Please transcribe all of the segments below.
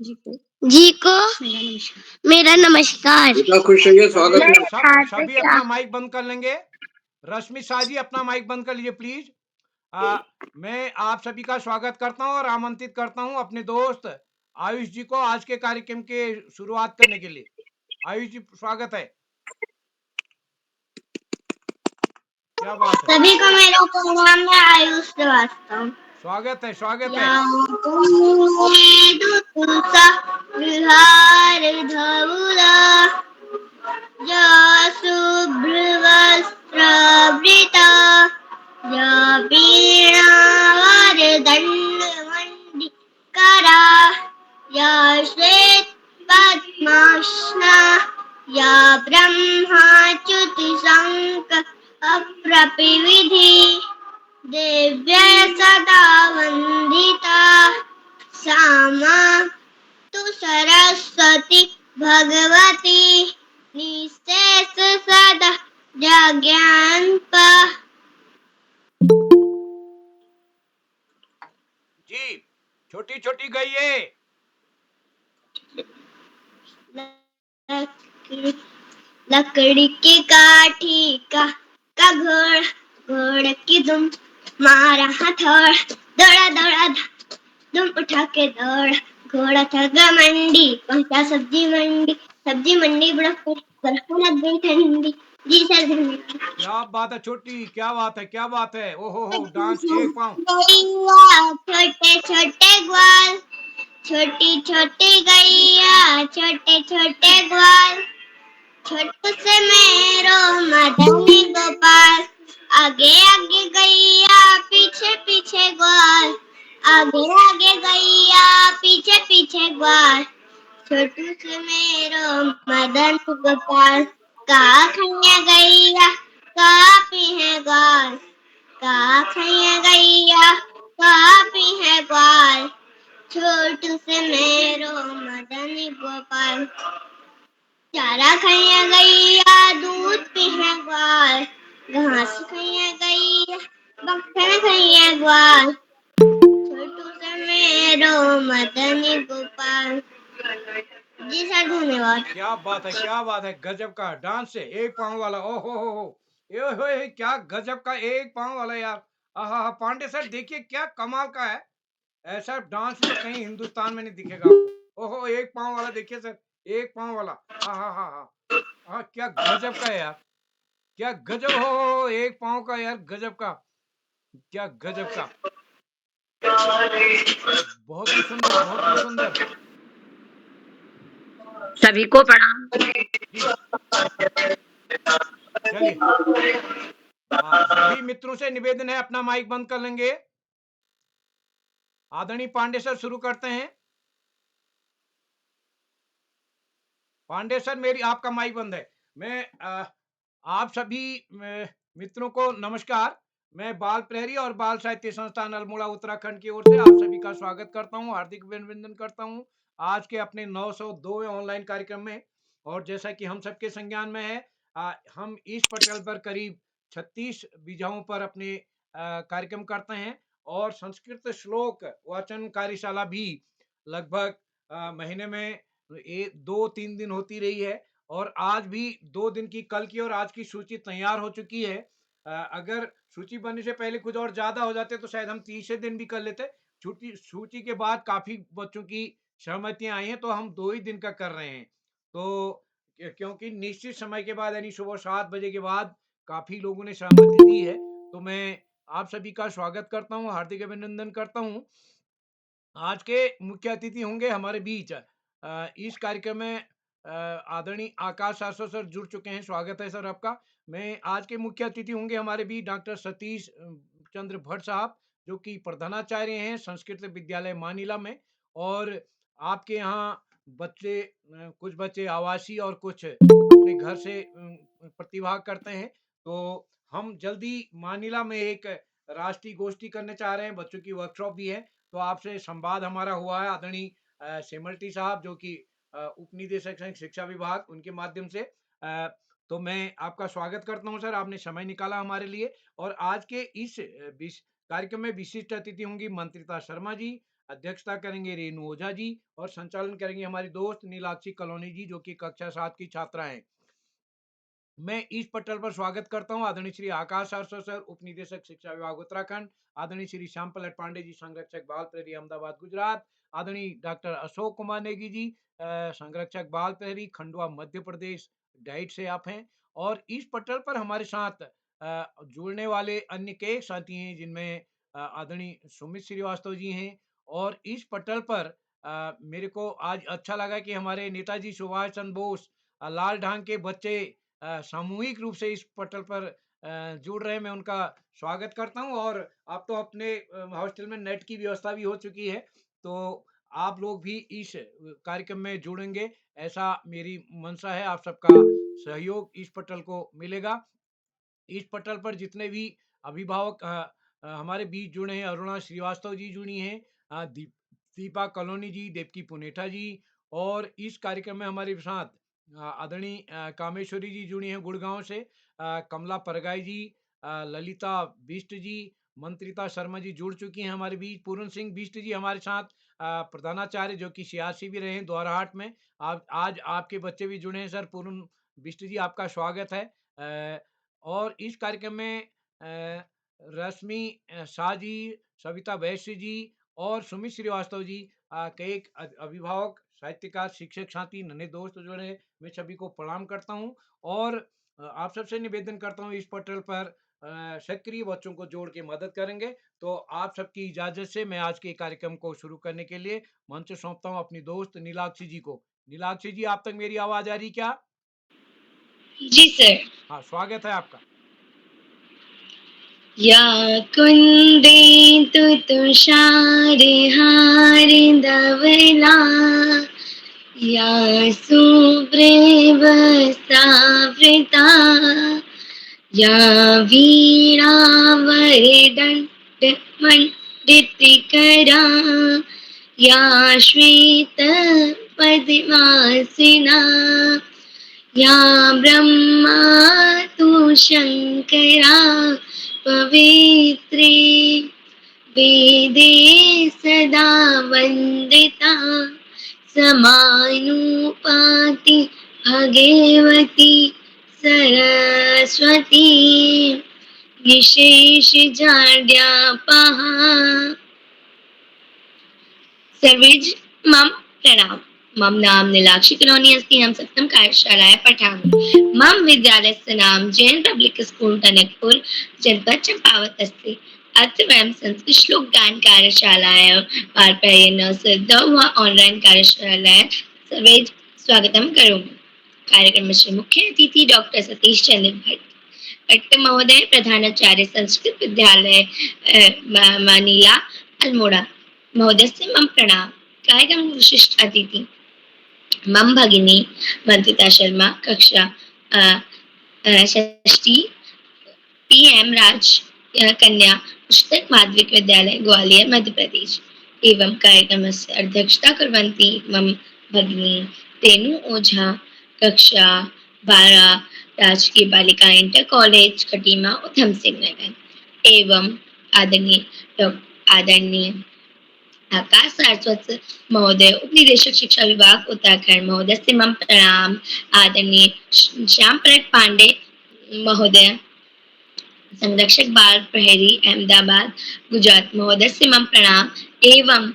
जी को मेरा नमस्कार। बेटा खुश रहिए, स्वागत चलिए है। सभी अपना माइक बंद कर लेंगे। रश्मि शाह जी अपना माइक बंद कर लीजिए प्लीज। मैं आप सभी का स्वागत करता हूं और आमंत्रित करता हूं अपने दोस्त आयुष जी को आज के कार्यक्रम के शुरुआत करने के लिए। आयुष जी स्वागत है। क्या बात है, सभी को मेरा प्रणाम। मैं आयुष श्रीवास्तव। स्वागत है, स्वागत है। या तुसा विहार धौला या शुभ्रवस्त्रवृता या वीणावरदण्डमण्डितकरा या श्वेत पद्मासना या ब्रह्माच्युतिशङ्ख अप्रतिविधि दिव्य सदा वन्दिता सा मां तु सरस्वती भगवती निशेष सदा जज्ञानपा। जी छोटी छोटी गाइए। लकड़ी की काठी का घोड़ की दुम मारा हथौड़ दौड़ा दौड़ा दुम उठा के दौड़ा घोड़ा था घमंडी पहुंचा सब्जी मंडी बर्फ लग गई ठंडी। जी सर धन्यवाद। क्या बात है छोटी, क्या बात है, क्या बात है। ओहो डांस एक पाँव। छोटे छोटे ग्वाल छोटी छोटी गैया छोटे छोटे ग्वाल छोटू से मेरो मदनी गोपाल आगे आगे गैया पीछे पीछे ग्वाल आगे आगे गैया पीछे पीछे ग्वाल छोटू से मेरो मदन गोपाल का खैया गैया का पीहे ग्वाल का खैया गैया का पीहे ग्वाल छोटू से मेरो मदनी गोपाल चारा खैया गैया दूध पीहे ग्वाल घास खैया गैया बक्खन खैया ग्वाल छोटू से मेरो मदनी गोपाल। जी सर धन्यवाद। क्या बात है, क्या बात है, गजब का डांस है एक पाँव वाला। ओहो ये हो क्या गजब का एक पाँव वाला यार। आहा पांडे सर देखिए क्या कमाल का है। ऐसा डांस तो कहीं हिंदुस्तान में नहीं दिखेगा आपको। ओहो एक पाँव वाला देखिए सर, एक पाँव वाला। हाँ हाँ हाँ हाँ हाँ, क्या गजब का है यार, क्या गजब। हो एक पाँव का यार, गजब का, क्या गजब का, बहुत ही सुंदर, बहुत ही सुंदर। सभी को प्रणाम। जी चलिए सभी मित्रों से निवेदन है अपना माइक बंद कर लेंगे। आदरणीय पांडे सर शुरू करते हैं। पांडे सर मेरी आपका माइक बंद है। मैं आप सभी मित्रों को नमस्कार। मैं बाल प्रहरी और बाल साहित्य संस्थान अल्मोड़ा उत्तराखंड की ओर से आप सभी का स्वागत करता हूं, हार्दिक अभिनंदन करता हूं आज के अपने 902वें ऑनलाइन कार्यक्रम में। और जैसा कि हम सबके संज्ञान में है, हम इस पटल पर करीब 36 बीघाओं पर अपने कार्यक्रम करते हैं और संस्कृत श्लोक वाचन कार्यशाला भी लगभग महीने में 2-3 दिन होती रही है। और आज भी 2 दिन की, कल की और आज की सूची तैयार हो चुकी है। अगर सूची बनने से पहले कुछ और ज्यादा हो जाते तो शायद हम तीसरे दिन भी कर लेते। छुट्टी सूची के बाद काफी बच्चों की सहमतियां आई हैं तो हम 2 ही दिन का कर रहे हैं। तो क्योंकि निश्चित समय के बाद यानी सुबह 7 बजे के बाद काफी लोगों ने सहमति दी है, तो मैं आप सभी का स्वागत करता हूँ, हार्दिक अभिनंदन करता हूँ। आज के मुख्य अतिथि होंगे हमारे बीच इस कार्यक्रम में आदरणीय आकाश शाश्वत सर जुड़ चुके हैं, स्वागत है सर आपका। मैं आज के मुख्य अतिथि होंगे हमारे बीच डॉक्टर सतीश चंद्र भट्ट साहब, जो कि प्रधानाचार्य हैं संस्कृत विद्यालय मानिला में। और आपके यहाँ बच्चे कुछ बच्चे आवासीय और कुछ अपने घर से प्रतिभाग करते हैं। तो हम जल्दी मानिला में एक राष्ट्रीय गोष्ठी करने चाह रहे हैं, बच्चों की वर्कशॉप भी है। तो आपसे संवाद हमारा हुआ है आदरणीय सेमल्टी साहब, जो कि उप निदेशक हैं शिक्षा विभाग, उनके माध्यम से। तो मैं आपका स्वागत करता हूं सर, आपने समय निकाला हमारे लिए। और आज के इस कार्यक्रम में विशिष्ट अतिथि होंगी मंत्रिता शर्मा जी, अध्यक्षता करेंगे रेणु ओझा जी और संचालन करेंगे हमारी दोस्त नीलाक्षी कॉलोनी जी, जो कि कक्षा 7 की छात्रा हैं। मैं इस पटल पर स्वागत करता हूं आदरणीय श्री आकाश आरसो सर, उप निदेशक शिक्षा विभाग उत्तराखंड, आदरणीय श्री श्याम पलट पांडे जी, संरक्षक बाल प्रहरी अहमदाबाद गुजरात, आदरणीय डॉक्टर अशोक कुमार नेगी जी, संरक्षक बाल प्रहरी खंडवा मध्य प्रदेश, डाइट से आप हैं। और इस पटल पर हमारे साथ जुड़ने वाले अन्य कई साथी हैं, जिनमें आदरणीय सुमित श्रीवास्तव जी हैं। और इस पटल पर मेरे को आज अच्छा लगा कि हमारे नेताजी सुभाष चंद्र बोस लाल ढांग के बच्चे सामूहिक रूप से इस पटल पर जुड़ रहे हैं। मैं उनका स्वागत करता हूं। और अब तो अपने हॉस्टल में नेट की व्यवस्था भी हो चुकी है, तो आप लोग भी इस कार्यक्रम में जुड़ेंगे, ऐसा मेरी मंशा है। आप सबका सहयोग इस पटल को मिलेगा। इस पटल पर जितने भी अभिभावक हमारे बीच जुड़े हैं, अरुणा श्रीवास्तव जी जुड़ी हैं, दीपा कॉलोनी जी, देवकी पुनेठा जी। और इस कार्यक्रम में हमारे साथ आदरणीय कामेश्वरी जी जुड़ी हैं गुड़गांव से, कमला परगाई जी, ललिता बिष्ट जी, मंत्रिता शर्मा जी जुड़ चुकी हैं हमारे बीच, पूर्ण सिंह बिष्ट जी हमारे साथ, प्रधानाचार्य जो कि सीआरसी भी रहे हैं द्वाराहाट में। आप आज आपके बच्चे भी जुड़े हैं सर। पूर्ण बिष्ट जी, आपका स्वागत है। और इस कार्यक्रम में रश्मि शाह जी, सविता वैश्य जी और सुमित श्रीवास्तव जी, कई अभिभावक, साहित्यकार, शिक्षक साथी, नन्हे दोस्त जुड़े हैं। मैं सभी को प्रणाम करता हूं। और आप सबसे निवेदन करता हूं, इस पोर्टल पर सक्रिय बच्चों को जोड़ के मदद करेंगे। तो आप सबकी इजाजत से मैं आज के कार्यक्रम को शुरू करने के लिए मंच सौंपता हूं अपनी दोस्त नीलाक्षी जी को। नीलाक्षी जी, आप तक मेरी आवाज आ रही क्या? जी सर। हाँ, स्वागत है आपका। या कुन्देन्दु तुषारहारधवला या शुभ्रवस्त्रावृता या वीणावरदण्डमण्डितकरा या श्वेतपद्मासना या ब्रह्मातु शङ्करा पवित्रे वेदे सदा वन्दिता समानुपाति भगवती सरस्वती विशेषजाड्यापहा। सर्वेज मम प्रणाम। मम नाम नीलाक्षी कॉलोनी अस्ति। हम सप्तम कार्यशालायां पठामि। मम विद्यालयस्य नाम जैन पब्लिक स्कूल टनकपुर जनपद चंपावत अस्ति। अत्र वयं संस्कृत श्लोक गान कार्यशालायां पाठयन् सिद्धौ वा ऑनलाइन कार्यशालायां सर्वे स्वागतं करोमि। कार्यक्रमस्य मुख्य अतिथि डॉक्टर सतीश चंद्र भट्ट महोदय, प्रधानाचार्य संस्कृत विद्यालय मानीला अल्मोड़ा महोदय से मम प्रणाम। कार्यक्रम विशिष्ट अतिथि मम भगिनी मंत्रिता शर्मा, कक्षा षष्ठी, पीएम राज कन्या उच्चतर माध्यमिक विद्यालय ग्वालियर मध्य प्रदेश। एवं कार्यक्रमस्य अध्यक्षता कुर्वन्ती मम भगिनी रेणु ओझा, कक्षा 12, राजकीय बालिका इंटर कॉलेज खटीमा उधम सिंह नगर। एवं आदरणीय आकाश सारस्वत महोदय, उप निदेशक शिक्षा विभाग उत्तराखंड महोदय से मम प्रणाम। आदरणीय श्याम पलट पांडे महोदय, संरक्षक बाल प्रहरी अहमदाबाद गुजरात महोदय से मम प्रणाम। एवं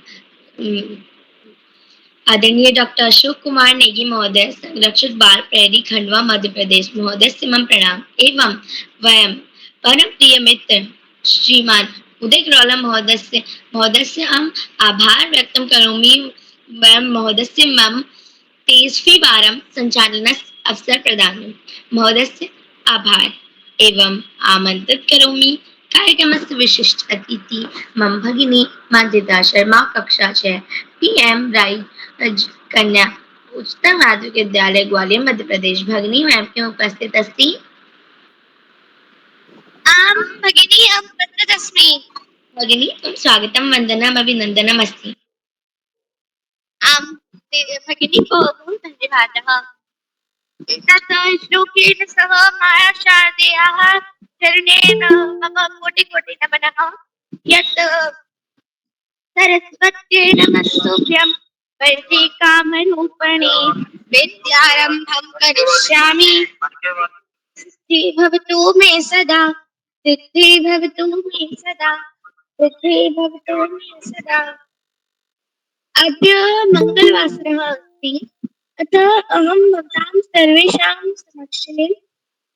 आदरणीय डॉक्टर अशोक कुमार नेगी महोदय, संरक्षक बाल प्रहरी खंडवा मध्य प्रदेश महोदय से मम प्रणाम। एवं वयम परम प्रिय मित्र श्रीमान उदय ग्रोला महोदय से हम आभार व्यक्त करोमि। महोदय से मम 23वीं वारं संचालनस्य अवसर प्रदान महोदय से आभार एवं आमंत्रित करोमि। कार्यक्रमस्य विशिष्ट अतिथि मम भगिनी मंत्रिता शर्मा, कक्षा 6, पीएम राय कन्या उच्चतर माध्यमिक विद्यालय ग्वालियर मध्य प्रदेश। भगिनी मैम के उपस्थित अस्ति। आम भगिनी उपस्थित अस्मि। भगिनी तुम स्वागतम वंदनम अभिनंदनम अस्ति। आम भगिनी बहु धन्यवादः। तत् श्लोकेन सह माया शारदेयाः चरणेन मम कोटि कोटि नमनः। यत् सरस्वत्यै नमस्तुभ्यं वरदे कामरूपिणे विद्यारम्भं करिष्यामि सिद्धि भवतु मे सदा सिद्धि भवतु मे सदा सिद्धि भवतु मे सदा। अद्य मङ्गलवासरः अस्ति, अतः अहं भवतां सर्वेषां समक्षे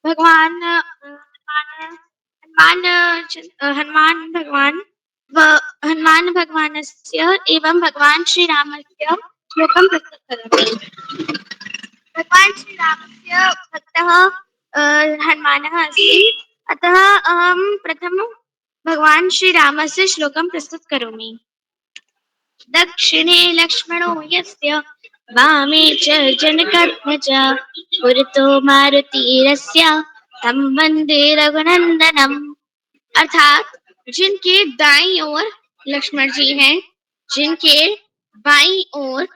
भगवान् हनुमान भगवानस्य एवं भगवान श्रीरामस्य श्लोकं प्रस्तुतं करोमि। भगवान श्रीरामस्य भक्तः हनुमानः अस्ति, अतः अहं प्रथमं भगवान श्रीरामस्य श्लोकं प्रस्तुत करोमि। दक्षिणे लक्ष्मणो यस्य वामे च जनकर्मजा पुरतो मारुतिरस्य तं वन्दे रघुनन्दनम्। अर्थात जिनके दाईं ओर लक्ष्मण जी हैं, जिनके बाईं ओर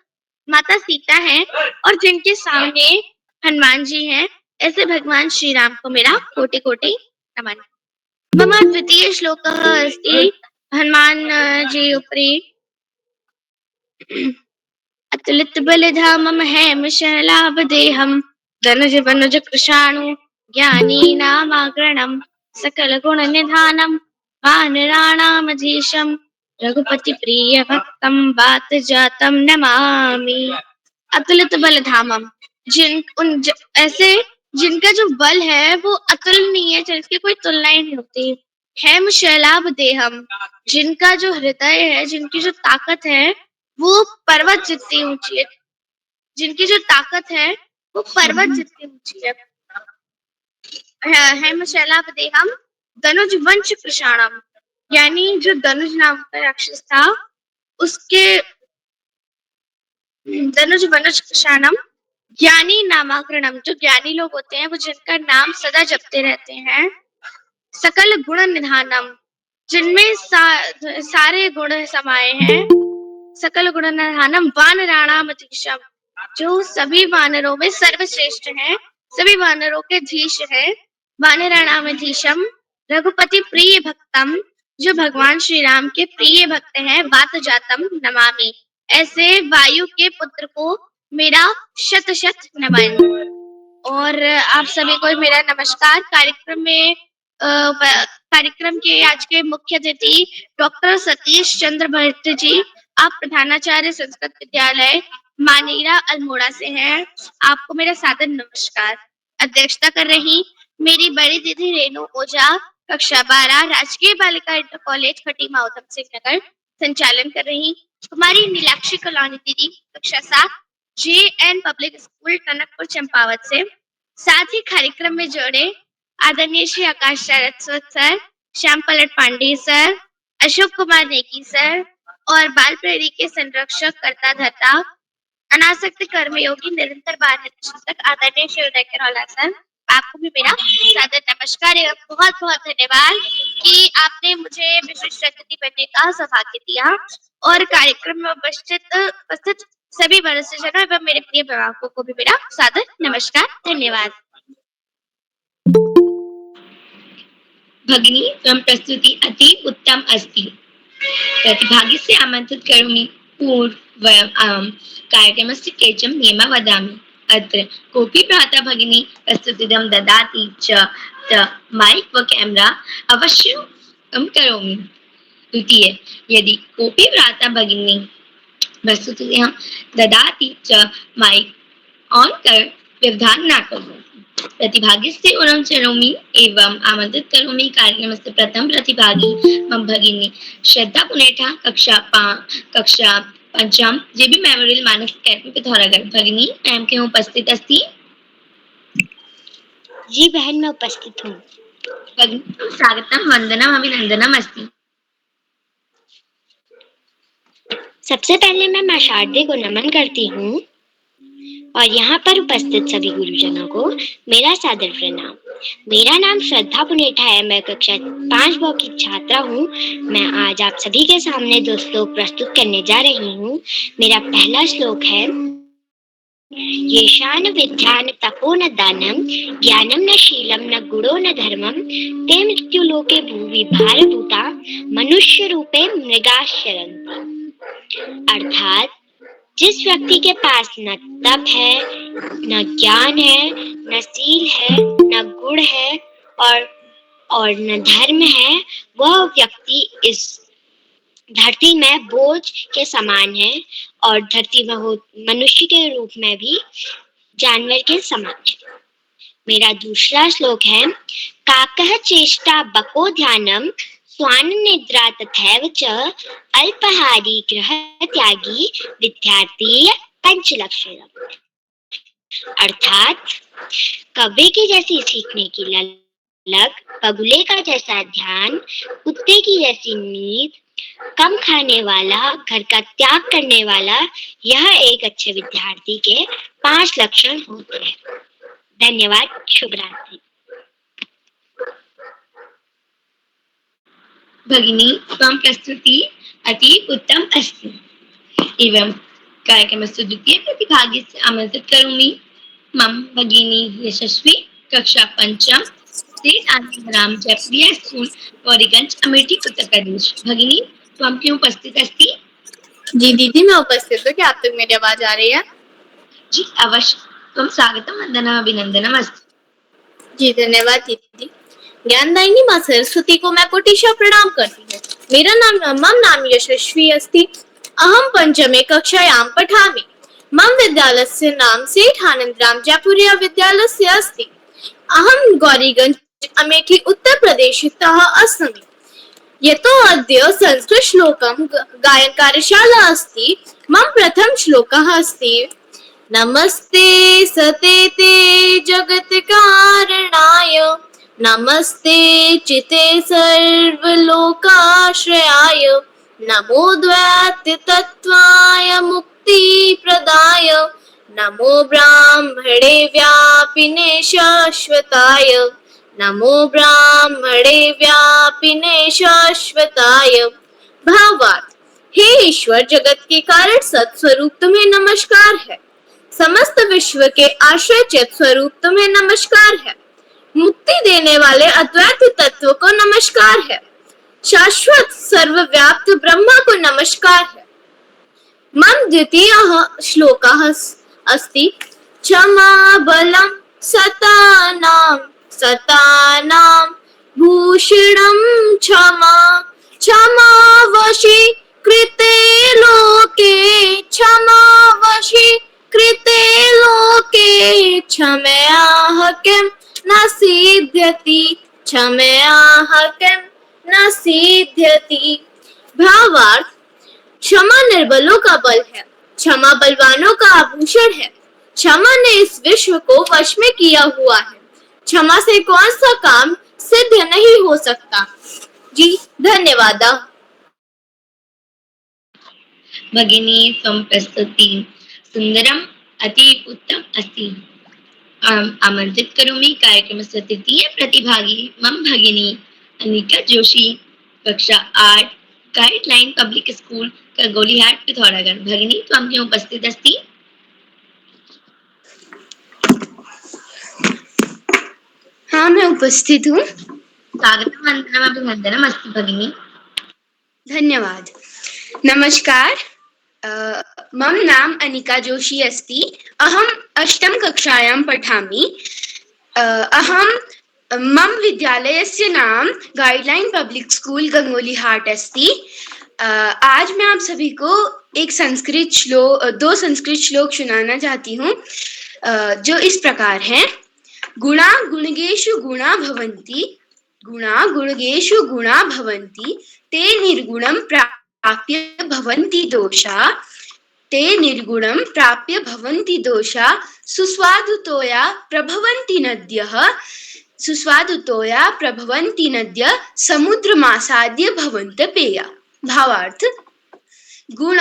माता सीता है और जिनके सामने हनुमान जी हैं, ऐसे भगवान श्री राम को मेरा कोटि कोटि नमन। मम द्वितीय श्लोकः अस्ति हनुमान जी उपरि। अतुलित बलिधामं हेमशैलाभदेहं धनुज वनुज कृशाणु ज्ञानीनामाग्रणं सकल गुण निधानं वानराणामधीशं रघुपति प्रिय भक्तं वात जातं नमामि। अतुलित बल धामम, ऐसे जिनका जो बल है वो अतुलनीय है, जिसकी कोई तुलना ही नहीं होती। हेम शैलाभ देहम, जिनका जो हृदय है, जिनकी जो ताकत है वो पर्वत जितनी ऊंची है, जिनकी जो ताकत है वो पर्वत जितनी ऊंची है। हेम शैलाभ देहम धनुज वंश कृषाणम, यानी जो धनुज नाम का राक्षस था उसके धनुज वनुज कृषाणम ज्ञानी नामाकरणम, जो ज्ञानी लोग होते हैं वो जिनका नाम सदा जपते रहते हैं। सकल गुण निधानम, जिनमें सारे गुण समाये हैं। सकल गुण निधानम वानराणाम अधीशम, जो सभी वानरों में सर्वश्रेष्ठ हैं, सभी वानरों के धीश हैं। वानराणाम अधीशम रघुपति प्रिय भक्तम, जो भगवान श्री राम के प्रिय भक्त हैं। वात जातम नमामि, ऐसे वायु के पुत्र को मेरा शत शत नमन। और आप सभी को मेरा नमस्कार। कार्यक्रम के आज के मुख्य अतिथि डॉक्टर सतीश चंद्र भट्ट जी, आप प्रधानाचार्य संस्कृत विद्यालय मानेरा अल्मोड़ा से हैं। आपको मेरा सादर नमस्कार। अध्यक्षता कर रही मेरी बड़ी दीदी रेणु ओझा, कक्षा 12 राजकीय बालिका इंटर कॉलेज खटीमा उधम सिंह नगर संचालन कर रही कुमारी नीलाक्षी कलानी दीदी, कक्षा 7 JN public school Tanakpur Champawat से। साथ ही कार्यक्रम में जोड़े आदरणीय श्री आकाश सरस्वत सर, श्याम पलट पांडे सर, अशोक कुमार नेगी सर और बाल प्रेरी के संरक्षक करता धरता अनासक्त कर्मयोगी निरंतर बाल चिंतक आदरणीय श्री उदय करौला सर, आपको भी मेरा सादर नमस्कार एवं बहुत बहुत धन्यवाद कि आपने मुझे विशिष्ट अतिथि बनने का सौभाग्य दिया। और कार्यक्रम में उपस्थित सभी वरिष्ठजनों एवं मेरे प्रिय अभिभावकों को भी मेरा सादर नमस्कार, धन्यवाद। भगिनी, त्वं प्रस्तुति अति उत्तम अस्ति। प्रतिभागिस्य आमन्त्रित करोमि। पूर्वं कार्यक्रमस्य केचन नियमाः वदामि। अत्र कोऽपि भ्राता भगिनी प्रस्तुतिं ददाति च माइक व कैमरा अवश्यं करोमि। द्वितीय, यदि कोऽपि भ्राता भगिनी प्रस्तुतिं ददाति च माइक ऑन कर व्यवधान न करोमि। प्रतिभागिस्य उरं चरोमि एवं आमंत्रित करोमि कार्यक्रमस्य प्रथम प्रतिभागी मम भगिनी श्रद्धा पुनेठा, कक्षा 5 जेबी मेमोरियल मानस अकेडमी पिथौरागढ़। भगिनी मैम के उपस्थित अस्ति? जी बहन, मैं उपस्थित हूँ। भगिनी स्वागतम वंदनम अभिनंदनम अस्ति। सबसे पहले मैं मां शारदे को नमन करती हूँ और यहाँ पर उपस्थित सभी गुरुजनों को मेरा सादर प्रणाम। मेरा नाम श्रद्धा पुनेठा है, मैं कक्षा 5 ब की छात्रा हूँ। मैं आज आप सभी के सामने 2 श्लोक प्रस्तुत करने जा रही हूँ। मेरा पहला श्लोक है, येषां न विद्या न तपो न दानं ज्ञानं न शीलं न गुणो न धर्मं ते मृत्युलोके भुवि भारभूता मनुष्य रूपे मृगाश्चरन्ति। अर्थात जिस व्यक्ति के पास न तप है, न ज्ञान है, न शील है, न गुण है और न धर्म है, वह व्यक्ति इस धरती में बोझ के समान है और धरती में मनुष्य के रूप में भी जानवर के समान है। मेरा दूसरा श्लोक है काकः चेष्टा बको ध्यानम स्वान निद्रा तथैव च अल्पहारी गृह त्यागी विद्यार्थी पंचलक्षणम। अर्थात कौवे की जैसी सीखने की ललक, बगुले का जैसा ध्यान, कुत्ते की जैसी नींद, कम खाने वाला, घर का त्याग करने वाला, यह एक अच्छे विद्यार्थी के 5 लक्षण होते हैं। धन्यवाद। शुभ रात्रि। भगिनी त्वं प्रस्तुति अति उत्तम अस्ति। एवं कार्यक्रमस्य द्वितीय प्रतिभागीस्य आमन्त्रित करोमि मम भगिनी यशस्वी कक्षा 5 स्टेट आनंदराम जयप्रिया स्कूल गौरीगंज अमेठी उत्तर प्रदेश। भगिनी त्वं क्यों उपस्थित अस्ति? जी दीदी मैं उपस्थित हूँ। क्या आप तक मेरी आवाज आ रही है? जी अवश्य। त्वं स्वागतम वंदनम अभिनंदनम अस्ति। जी धन्यवाद दीदी। ज्ञानदायिनी माँ सरस्वती को मैं कोटिशा प्रणाम करती हूँ। मेरा मम नाम यशस्वी अस्ति। अहम पंचमे कक्षायां पठामि। मम विद्यालयस्य नाम सेठ आनंदराम जयपुरिया विद्यालयस्य अस्ति। अहम गौरीगंज अमेठी उत्तर प्रदेशतः अस्मि। यतो अद्य संस्कृत श्लोकं गायन कार्यशाला अस्ति। मम प्रथम श्लोकः अस्ति नमस्ते सतेते जगत कारणाय नमस्ते चिते सर्वलोकाश्रयाय नमो द्वैत तत्त्वाय मुक्ति प्रदाय नमो ब्राह्मणे व्यापिने शाश्वताय नमो ब्राह्मणे व्यापिने शाश्वताय। भावार्थ हे ईश्वर, जगत के कारण सत स्वरूप तुम्हें नमस्कार है। समस्त विश्व के आश्रय चित स्वरूप तुम्हें नमस्कार है। मुक्ति देने वाले अद्वैत तत्व को नमस्कार है। शाश्वत सर्वव्याप्त ब्रह्मा को नमस्कार है। मम द्वितीयः श्लोकः अस्ति क्षमा बलं सतानां भूषणं क्षमा क्षमा वशी कृते लोके क्षमा वशी कृते लोके क्षमयाः किं न सिद्ध्यति क्षमयाः किं न सिद्ध्यति। भावार्थ क्षमा निर्बलों का बल है, क्षमा बलवानों का आभूषण है। क्षमा ने इस विश्व को वश में किया हुआ है। क्षमा से कौन सा काम सिद्ध नहीं हो सकता। जी धन्यवाद। भगिनी त्वं प्रस्तुति सुंदरम अति उत्तम अस्ति। आमंत्रित करोमि कार्यक्रमस्य तृतीय प्रतिभागी मम भगिनी अनिका जोशी कक्षा 8 गाइडलाइन पब्लिक स्कूल करगोलीहाट पिथौरागढ़। भगिनी त्वं क्यों उपस्थित अस्ति? हाँ मैं उपस्थित हूँ। स्वागतम वंदनम अभिनंदनम अस्ति भगिनी। धन्यवाद। नमस्कार, मम नाम अनिका जोशी अस्ति। अहम अष्टम कक्षायां पठामि। मम विद्यालयस्य नाम गाइडलाइन पब्लिक स्कूल गंगोलीहाट अस्ति। आज मैं आप सभी को दो संस्कृत श्लोक सुनाना चाहती हूँ, जो इस प्रकार हैं। गुणा गुणगेषु गुणा भवन्ति ते निर्गुणं प्राप्य भवन्ति दोषा सुस्वादुतोया प्रभवन्ति नद्यः समुद्रमासाद्य भवन्त पेया। भावार्थ गुण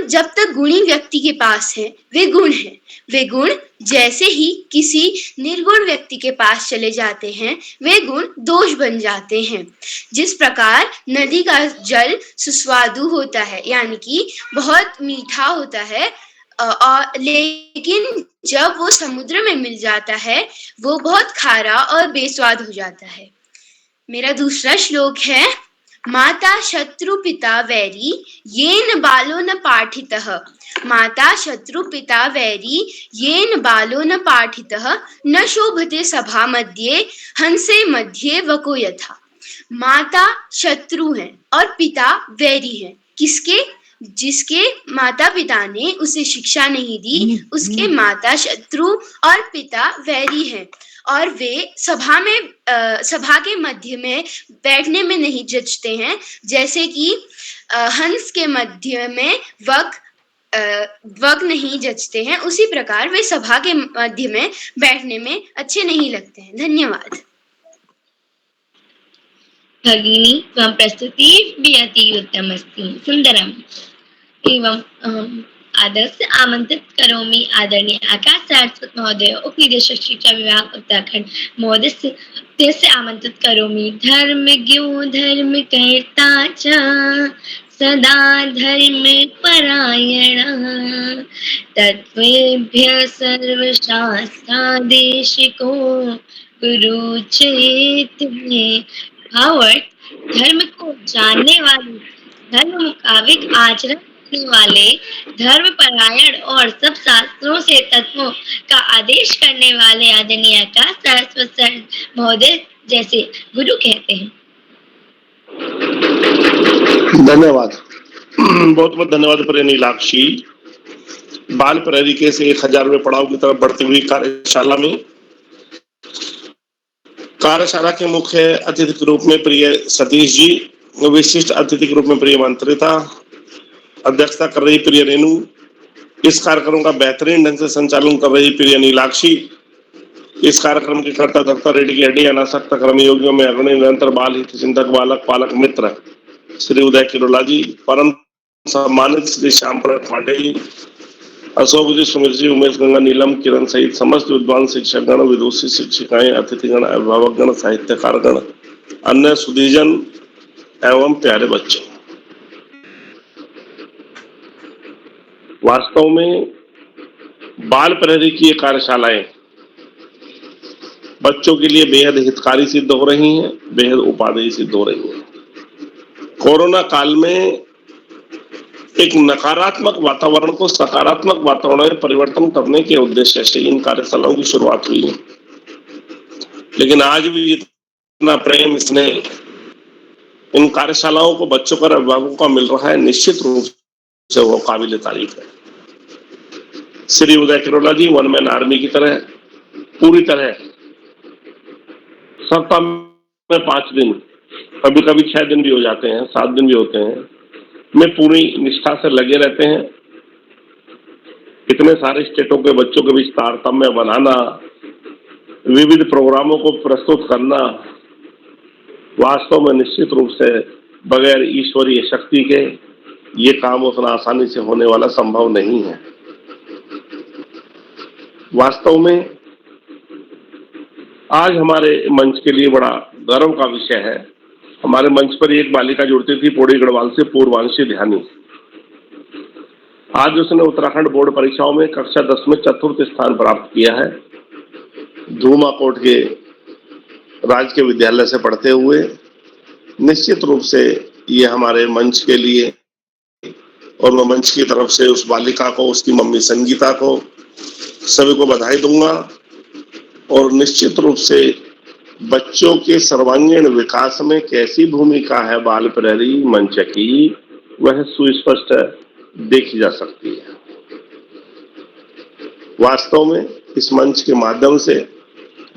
जब तक गुणी व्यक्ति के पास है वे गुण है। वे गुण जैसे ही किसी निर्गुण व्यक्ति के पास चले जाते हैं वे गुण दोष बन जाते हैं। जिस प्रकार नदी का जल सुस्वादु होता है, यानी कि बहुत मीठा होता है, लेकिन जब वो समुद्र में मिल जाता है वो बहुत खारा और बेस्वाद हो जाता है। मेरा दूसरा श्लोक है, माता शत्रु पिता वैरी येन बालो न पाठितः। माता शत्रु पिता वैरी येन बालो न पाठितः न शोभते सभा मध्ये हंसे मध्ये वको यथा। माता शत्रु है और पिता वैरी है। किसके? जिसके माता पिता ने उसे शिक्षा नहीं दी, उसके माता शत्रु और पिता वैरी हैं और वे सभा के मध्य में बैठने में नहीं जचते हैं, जैसे कि हंस के मध्य में वक नहीं जचते हैं, उसी प्रकार वे सभा के मध्य में बैठने में अच्छे नहीं लगते हैं। धन्यवाद। भगिनी त्वं प्रस्तुतिः अति उत्तम अस्ति, सुंदरम। एवं आदर्श आमंत्रित करोमि आदरणीय आकाश सारस्वत महोदय, उप निदेशक शिक्षा विभाग उत्तराखंड महोदय से आमंत्रित करोमि। धर्मज्ञो धर्म कर्ता च सदा धर्म परायण तत्त्वेभ्यः सर्वशास्त्रादेशिको गुरु चेत में। भावार्थ, धर्म को जानने वाले, धर्म मुताबिक आचरण करने वाले, धर्म परायण और सब शास्त्रों से तत्वों का आदेश करने वाले आदरणीय आकाश सारस्वत सर महोदय जैसे गुरु कहते हैं। धन्यवाद, बहुत बहुत धन्यवाद प्रिय नीलाक्षी। बाल प्रहरी से 1000वें पड़ाव की तरफ बढ़ती हुई कार्यशाला के मुख्य अतिथि के रूप में प्रिय सतीश जी, विशिष्ट अतिथि के रूप में प्रिय मंत्रिता, अध्यक्षता कर रही प्रिय रेणु, इस कार्यक्रम का बेहतरीन ढंग से संचालन कर रही प्रिय नीलाक्षी, इस कार्यक्रम की कर्ता धर्ता रेडी की हड्डी अनासक्त कर्मयोगियों में अग्रणी निरंतर बाल हित चिंतक बालक पालक मित्र श्री उदय किरोला जी, परम सम्मानित श्री श्याम पांडे जी, अशोक जी, सुमित जी, उमेश गंगा, नीलम, किरण सहित समस्त विद्वान शिक्षक गण, विदुषी शिक्षिकाएं, अतिथिगण, अभिभावक गण, साहित्यकार गण, अन्य सुधीजन एवं प्यारे बच्चों, वास्तव में बाल प्रहरी की ये कार्यशालाएं बच्चों के लिए बेहद हितकारी सिद्ध हो रही हैं, बेहद उपादेय सिद्ध हो रही हैं। कोरोना काल में एक नकारात्मक वातावरण को सकारात्मक वातावरण में परिवर्तन करने के उद्देश्य से इन कार्यशालाओं की शुरुआत हुई है, लेकिन आज भी इतना प्रेम स्नेह इन कार्यशालाओं को बच्चों का अभिभावकों का मिल रहा है, निश्चित रूप से वो काबिल तारीफ है। श्री उदय किरोला जी वन मैन आर्मी की तरह पूरी तरह सप्ताह में 5 दिन, कभी कभी 6 दिन भी हो जाते हैं, 7 दिन भी होते हैं, में पूरी निष्ठा से लगे रहते हैं। इतने सारे स्टेटों के बच्चों के बीच तारतम्य बनाना, विविध प्रोग्रामों को प्रस्तुत करना, वास्तव में निश्चित रूप से बगैर ईश्वरीय शक्ति के ये काम उतना आसानी से होने वाला संभव नहीं है। वास्तव में आज हमारे मंच के लिए बड़ा गर्व का विषय है। हमारे मंच पर एक बालिका जुड़ती थी पौड़ी गढ़वाल से, पूर्वांशी ध्यानी। आज उसने उत्तराखंड बोर्ड परीक्षाओं में कक्षा 10 में 4th स्थान प्राप्त किया है। धूमाकोट के राजकीय विद्यालय से पढ़ते हुए निश्चित रूप से ये हमारे मंच के लिए और मैं मंच की तरफ से उस बालिका को, उसकी मम्मी संगीता को, सभी को बधाई दूंगा और निश्चित रूप से बच्चों के सर्वांगीण विकास में कैसी भूमिका है बाल प्रहरी मंच की, वह सुस्पष्ट देखी जा सकती है। वास्तव में इस मंच के माध्यम से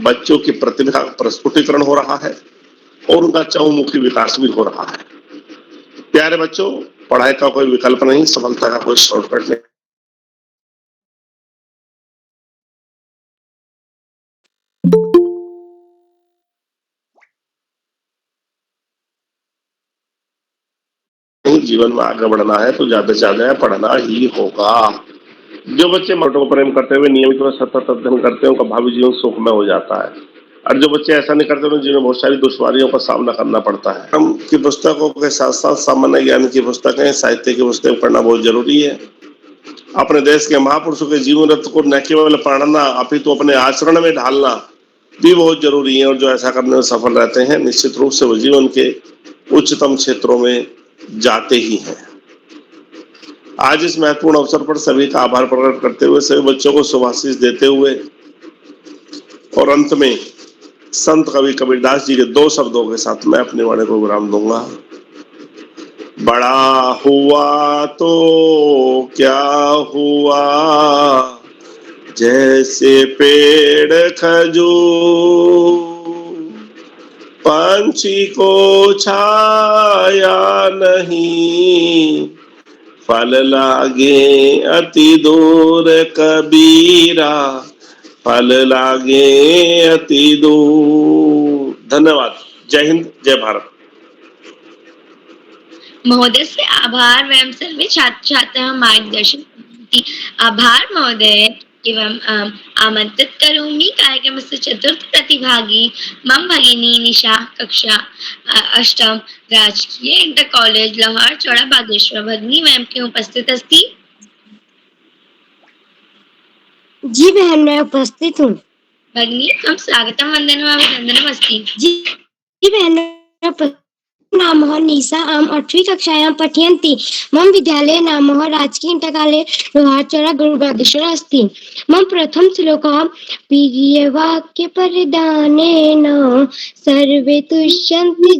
बच्चों की प्रतिभा प्रस्फुटीकरण हो रहा है और उनका चहुमुखी विकास भी हो रहा है। प्यारे बच्चों, पढ़ाई का कोई विकल्प नहीं, सफलता का कोई शॉर्टकट नहीं। जीवन में आगे बढ़ना है तो ज्यादा से ज्यादा पढ़ना ही होगा। जो बच्चे मठों को प्रेम करते हुए नियमित व सतत अध्ययन करते हैं उनका भावी जीवन सुखमय हो जाता है, और जो बच्चे ऐसा नहीं करते उन्हें जीवन में बहुत सारी दुश्वारियों का सामना करना पड़ता है। हम की पुस्तकों के साथ साथ सामान्य ज्ञान की पुस्तकें, साहित्य की पुस्तकें पढ़ना बहुत जरूरी है। अपने देश के महापुरुषों के जीवन रत्न को न केवल पढ़ना अपितु अपने आचरण में ढालना भी बहुत जरूरी है, और जो ऐसा करने में सफल रहते हैं निश्चित रूप से वो जीवन के उच्चतम क्षेत्रों में जाते ही हैं। आज इस महत्वपूर्ण अवसर पर सभी का आभार प्रकट करते हुए, सभी बच्चों को शुभाशीष देते हुए और अंत में संत कवि कबीरदास जी के 2 शब्दों के साथ मैं अपने वाणी को विराम दूंगा। बड़ा हुआ तो क्या हुआ, जैसे पेड़ खजूर, पंछी को छाया नहीं, फल लागे अति दूर कबीरा, फल लागे अति दूर। धन्यवाद। जय हिंद, जय भारत। महोदय से आभार वयम सर्वे छात्र छात्राः मार्गदर्शन। आभार महोदय एवं आमंत्रित करोमि कार्यक्रमस्य चतुर्थ प्रतिभागी मम भगिनी निशा, कक्षा 8 राजकीय इंटर कॉलेज लोहार चौड़ा बागेश्वर। भगिनी मैम के उपस्थित अस्ति। जी बहन, मैं उपस्थित हूँ। भगिनी हम स्वागतम वंदनम अभिनंदनम अस्ति। जी बहन, नामः निशा, अहम् 8वीं कक्षायां पठ्यन्ति। मम विद्यालये नामः राजकीय इंटर कॉलेज लोहारचौड़ा गुरुबागेश्वर अस्ति। मम प्रथम श्लोकः प्रियवाक्य परिधानेन सर्वे तुष्यन्ति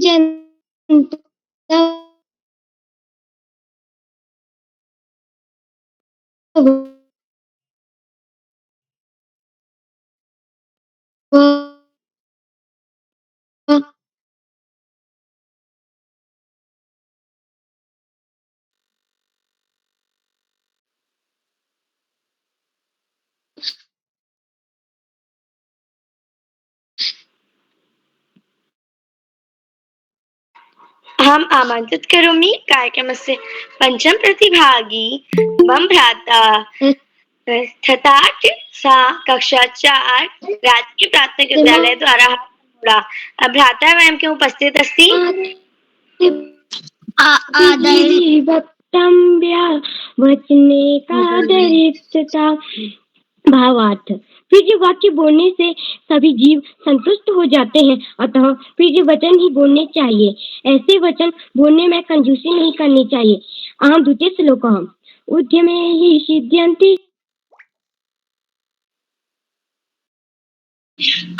अहम् आमन्त्रित करोमि कार्यक्रमस्य पंचम प्रतिभागी मम भ्राता तथा सा कक्षा 4 राजकीय प्राथमिक विद्यालय द्वारा भ्राता मैम के उपस्थित अस्ति। वचने कादरितता भावार्थ। प्रिय वाक्य बोलने से सभी जीव संतुष्ट हो जाते हैं, अतः प्रिय वचन ही बोलने चाहिए। ऐसे वचन बोलने में कंजूसी नहीं करनी चाहिए। अहम द्वितीय श्लोकः उद्यमे हि सिद्ध्यन्ति।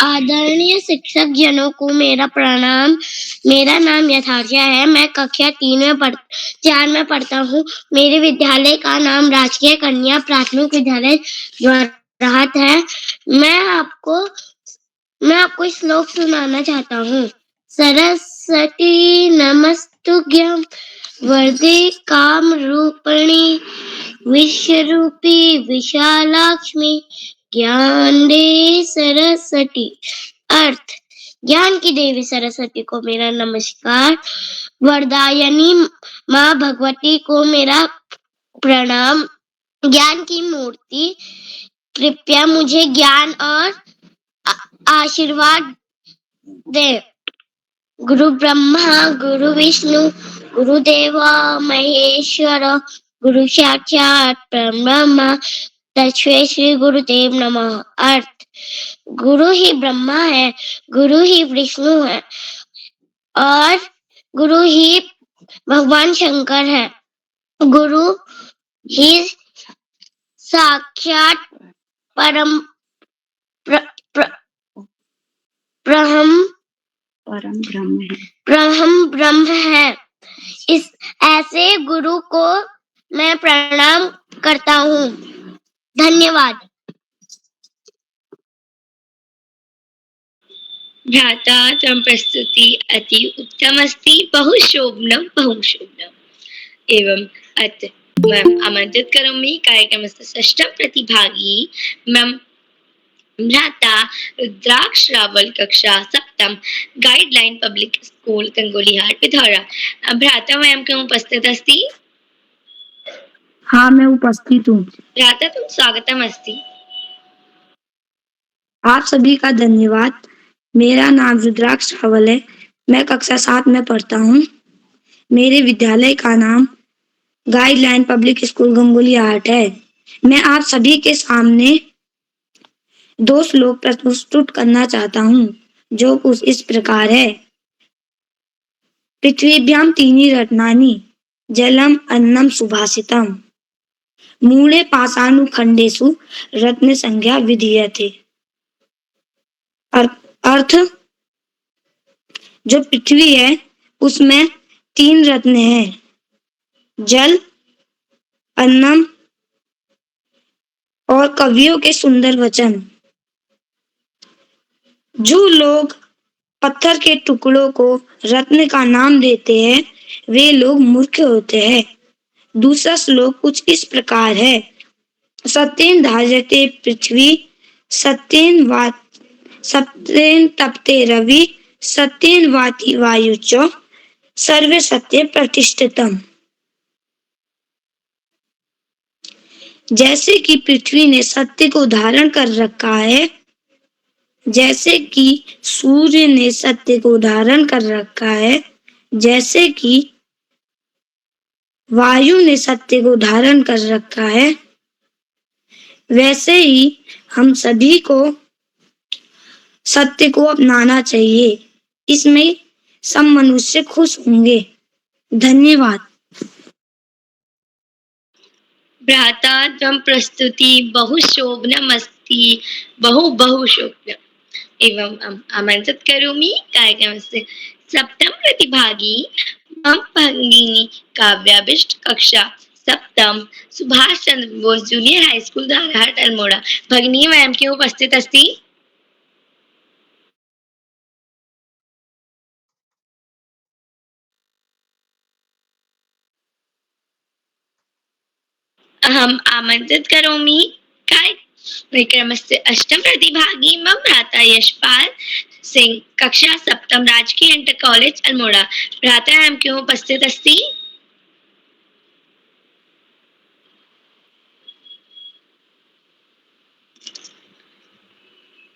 आदरणीय शिक्षक जनों को मेरा प्रणाम। मेरा नाम यथार्थ है। मैं कक्षा 4 में पढ़ता हूँ। मेरे विद्यालय का नाम राजकीय कन्या प्राथमिक विद्यालय जोरहाट है। मैं आपको श्लोक सुनाना चाहता हूँ। सरस्वती नमस्तुभ्यं वरदे काम रूपिणी विश्वरूपी विशालाक्ष्मी ज्ञान दे सरस्वती। अर्थ, ज्ञान की देवी सरस्वती को मेरा नमस्कार। वरदायनी माँ भगवती को मेरा प्रणाम। ज्ञान की मूर्ति, कृपया मुझे ज्ञान और आशीर्वाद दे। गुरु ब्रह्मा गुरु विष्णु गुरुदेव महेश्वर गुरु साक्षात परब्रह्म तस्मै श्री गुरुदेव नमः। अर्थ, गुरु ही ब्रह्मा है, गुरु ही विष्णु है और गुरु ही भगवान शंकर है। गुरु ही साक्षात परम ब्रह्म है। इस ऐसे गुरु को मैं प्रणाम करता हूँ। धन्यवाद। भ्राता तम प्रस्तुति अति उत्तम अस्ति। बहुशोभनम बहुशोभनम। एवं अत्र मैं आमंत्रित करोमि कार्यक्रमस्य षष्ठम प्रतिभागी मम भ्राता रुद्राक्ष रावल कक्षा 7 गाइडलाइन पब्लिक स्कूल कंगोलीहाट पिथौरा। भ्राता मैम के उपस्थित अस्ति। हाँ, मैं उपस्थित हूँ। भ्राता तुम स्वागतम अस्ति। आप सभी का धन्यवाद। मेरा नाम रुद्राक्ष रावल है। मैं कक्षा 7 में पढ़ता हूँ। मेरे विद्यालय का नाम गाइडलाइन पब्लिक स्कूल गंगोलीहाट है। मैं आप सभी के सामने 2 श्लोक प्रस्तुत करना चाहता हूँ, जो कुछ इस प्रकार है। पृथ्वीभ्यां त्रीणि रत्नानि जलम अन्नम सुभाषितम मूले पाषाणुखंडेषु रत्न संज्ञा विधीयते। अर्थ, जो पृथ्वी है उसमें 3 रत्न हैं, जल, अन्नम और कवियों के सुंदर वचन। जो लोग पत्थर के टुकड़ों को रत्न का नाम देते हैं, वे लोग मूर्ख होते हैं। दूसरा श्लोक कुछ इस प्रकार है। सत्येन धार्यते पृथ्वी सत्येन तपते रवि सत्येन वाति वायु च सर्वे सत्य प्रतिष्ठितम। जैसे कि पृथ्वी ने सत्य को धारण कर रखा है, जैसे कि सूर्य ने सत्य को धारण कर रखा है, जैसे कि वायु ने सत्य को धारण कर रखा है, वैसे ही हम सभी को सत्य को अपनाना चाहिए। इसमें सब मनुष्य खुश होंगे। धन्यवाद। भ्राता त्वं प्रस्तुति बहुशोभनमस्ति बहुशोभनम्। एवं आमन्त्रित करोमि कार्यक्रमस्य सप्तम प्रतिभागी मम भगिनी काव्याभिष्ट कक्षा सप्तम Subhash Chandra Bose junior high school Dwarahat Almora भगिनी वयं के उपस्थित अस्ति। अहम आमंत्रित करोमि कार्यक्रमस्य अष्टम प्रतिभागी मम भ्राता यशपाल सिंह कक्षा सप्तम राजकीय इंटर कॉलेज अल्मोड़ा भ्राता वयं के उपस्थित अस्ति।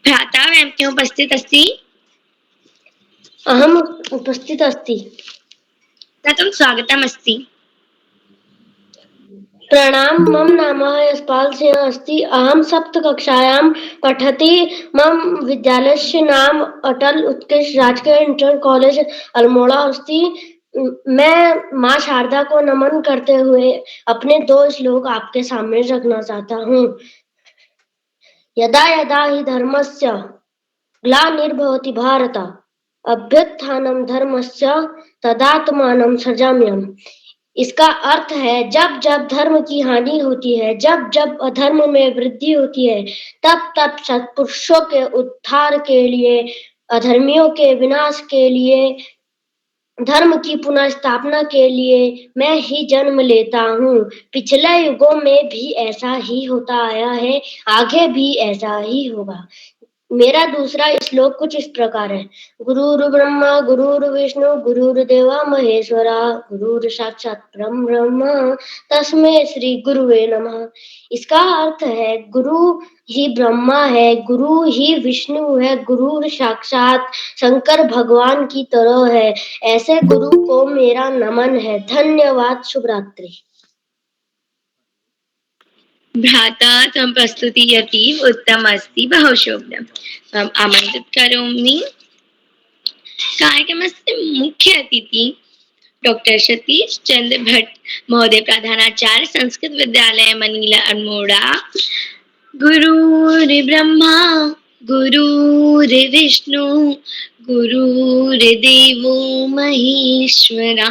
भ्राता वयं के उपस्थित अस्ति। अहम उपस्थित अस्ति। कथं स्वागतम् अस्ति। प्रणाम, मम नाम यशपाल सिंह अस्ति। अहम सप्तकक्षायां पठति। मम विद्यालयस्य नाम अटल उत्कृष्ट राजकीय इंटर कॉलेज अल्मोड़ा अस्ति। मैं माँ शारदा को नमन करते हुए अपने 2 श्लोक आपके सामने रखना चाहता हूँ। यदा यदा हि धर्मस्य ग्लानिर्भवति भारत अभ्युत्थानं धर्मस्य तदात्मानं सृजाम्यहम्। इसका अर्थ है, जब जब धर्म की हानि होती है, जब जब अधर्म में वृद्धि होती है, तब तब सत्पुरुषों के उद्धार के लिए, अधर्मियों के विनाश के लिए, धर्म की पुनः स्थापना के लिए मैं ही जन्म लेता हूँ। पिछले युगों में भी ऐसा ही होता आया है, आगे भी ऐसा ही होगा। मेरा दूसरा श्लोक कुछ इस प्रकार है। गुरुर् ब्रह्मा गुरुर्विष्णु गुरुर्देवा महेश्वरा गुरुर् साक्षात् परम ब्रह्म तस्मै श्री गुरुवे नमः। इसका अर्थ है, गुरु ही ब्रह्मा है, गुरु ही विष्णु है, गुरु साक्षात शंकर भगवान की तरह है। ऐसे गुरु को मेरा नमन है। धन्यवाद। शुभ रात्रि। भ्राता त्वं प्रस्तुति अतीव उत्तम अस्ति बहुशोभनम्। आमंत्रित करोमि कार्यक्रमस्य मुख्य अतिथि डॉक्टर सतीश चंद्र भट्ट महोदय प्रधानाचार्य संस्कृत विद्यालय मनीला अल्मोड़ा। गुरुर्ब्रह्मा गुरुर्विष्णु गुरुर्देवो महेश्वरा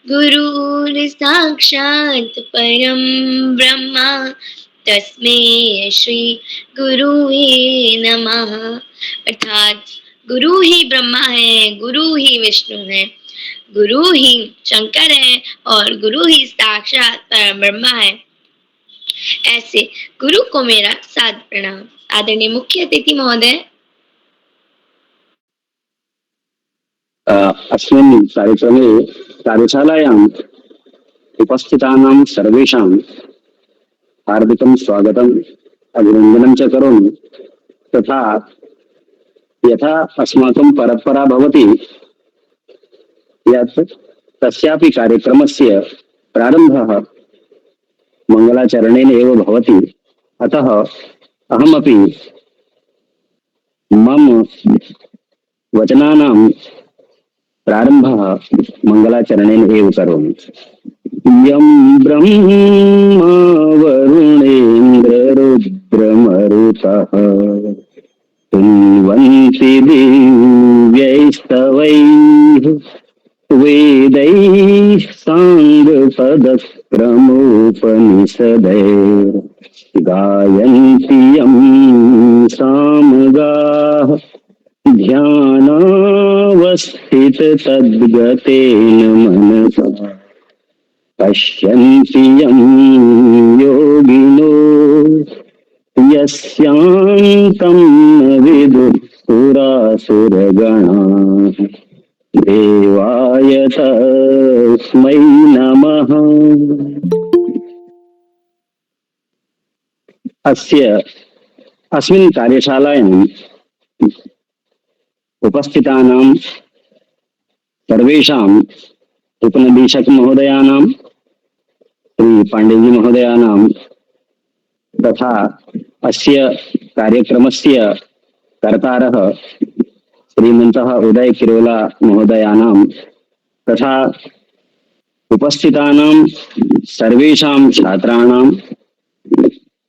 गुरुर्साक्षात् परं ब्रह्म तस्मै श्री गुरुवे नमः। अर्थात गुरु ही ब्रह्मा है, गुरु ही विष्णु है, गुरु ही शंकर है और गुरु ही साक्षात परम ब्रह्मा है। ऐसे गुरु को मेरा सादर प्रणाम। आदरणीय मुख्य अतिथि महोदय। अस्मिन् कार्यक्रमे कार्यशालायाम् उपस्थितानां सर्वेषां हार्दिकं स्वागतम् अभिनन्दनं च करोमि। तथा यथा अस्माकं परम्परा भवति यत् तस्यापि कार्यक्रमस्य प्रारम्भः मंगलाचरणेन एव भवति। अतः अहमपि मम वचनानां प्रारम्भः मंगलाचरणेन एव करोमि। यं ब्रह्मा वरुणेन्द्ररुद्रमरुतः तुन्वन्ति दिव्यैस्तवैः वेदैः साङ्गपदक्रमोपनिषदैः गायन्ति यं सामगाः ध्यानावस्थिततद्गतेन मनसा पश्यन्ति यं योगिनो यस्यान्तं न विदुः सुरासुरगणाः। देवाय तस्मै नमः। अस्मिन् कार्यशालायां उपस्थितानां सर्वेषां उपनिदेशक महोदयानां, श्री पांडेजी महोदयानां तथा अस्य कार्यक्रमस्य कर्तारः श्रीमन्तः उदय किरोला महोदयानां तथा उपस्थितानां सर्वेषां छात्राणां,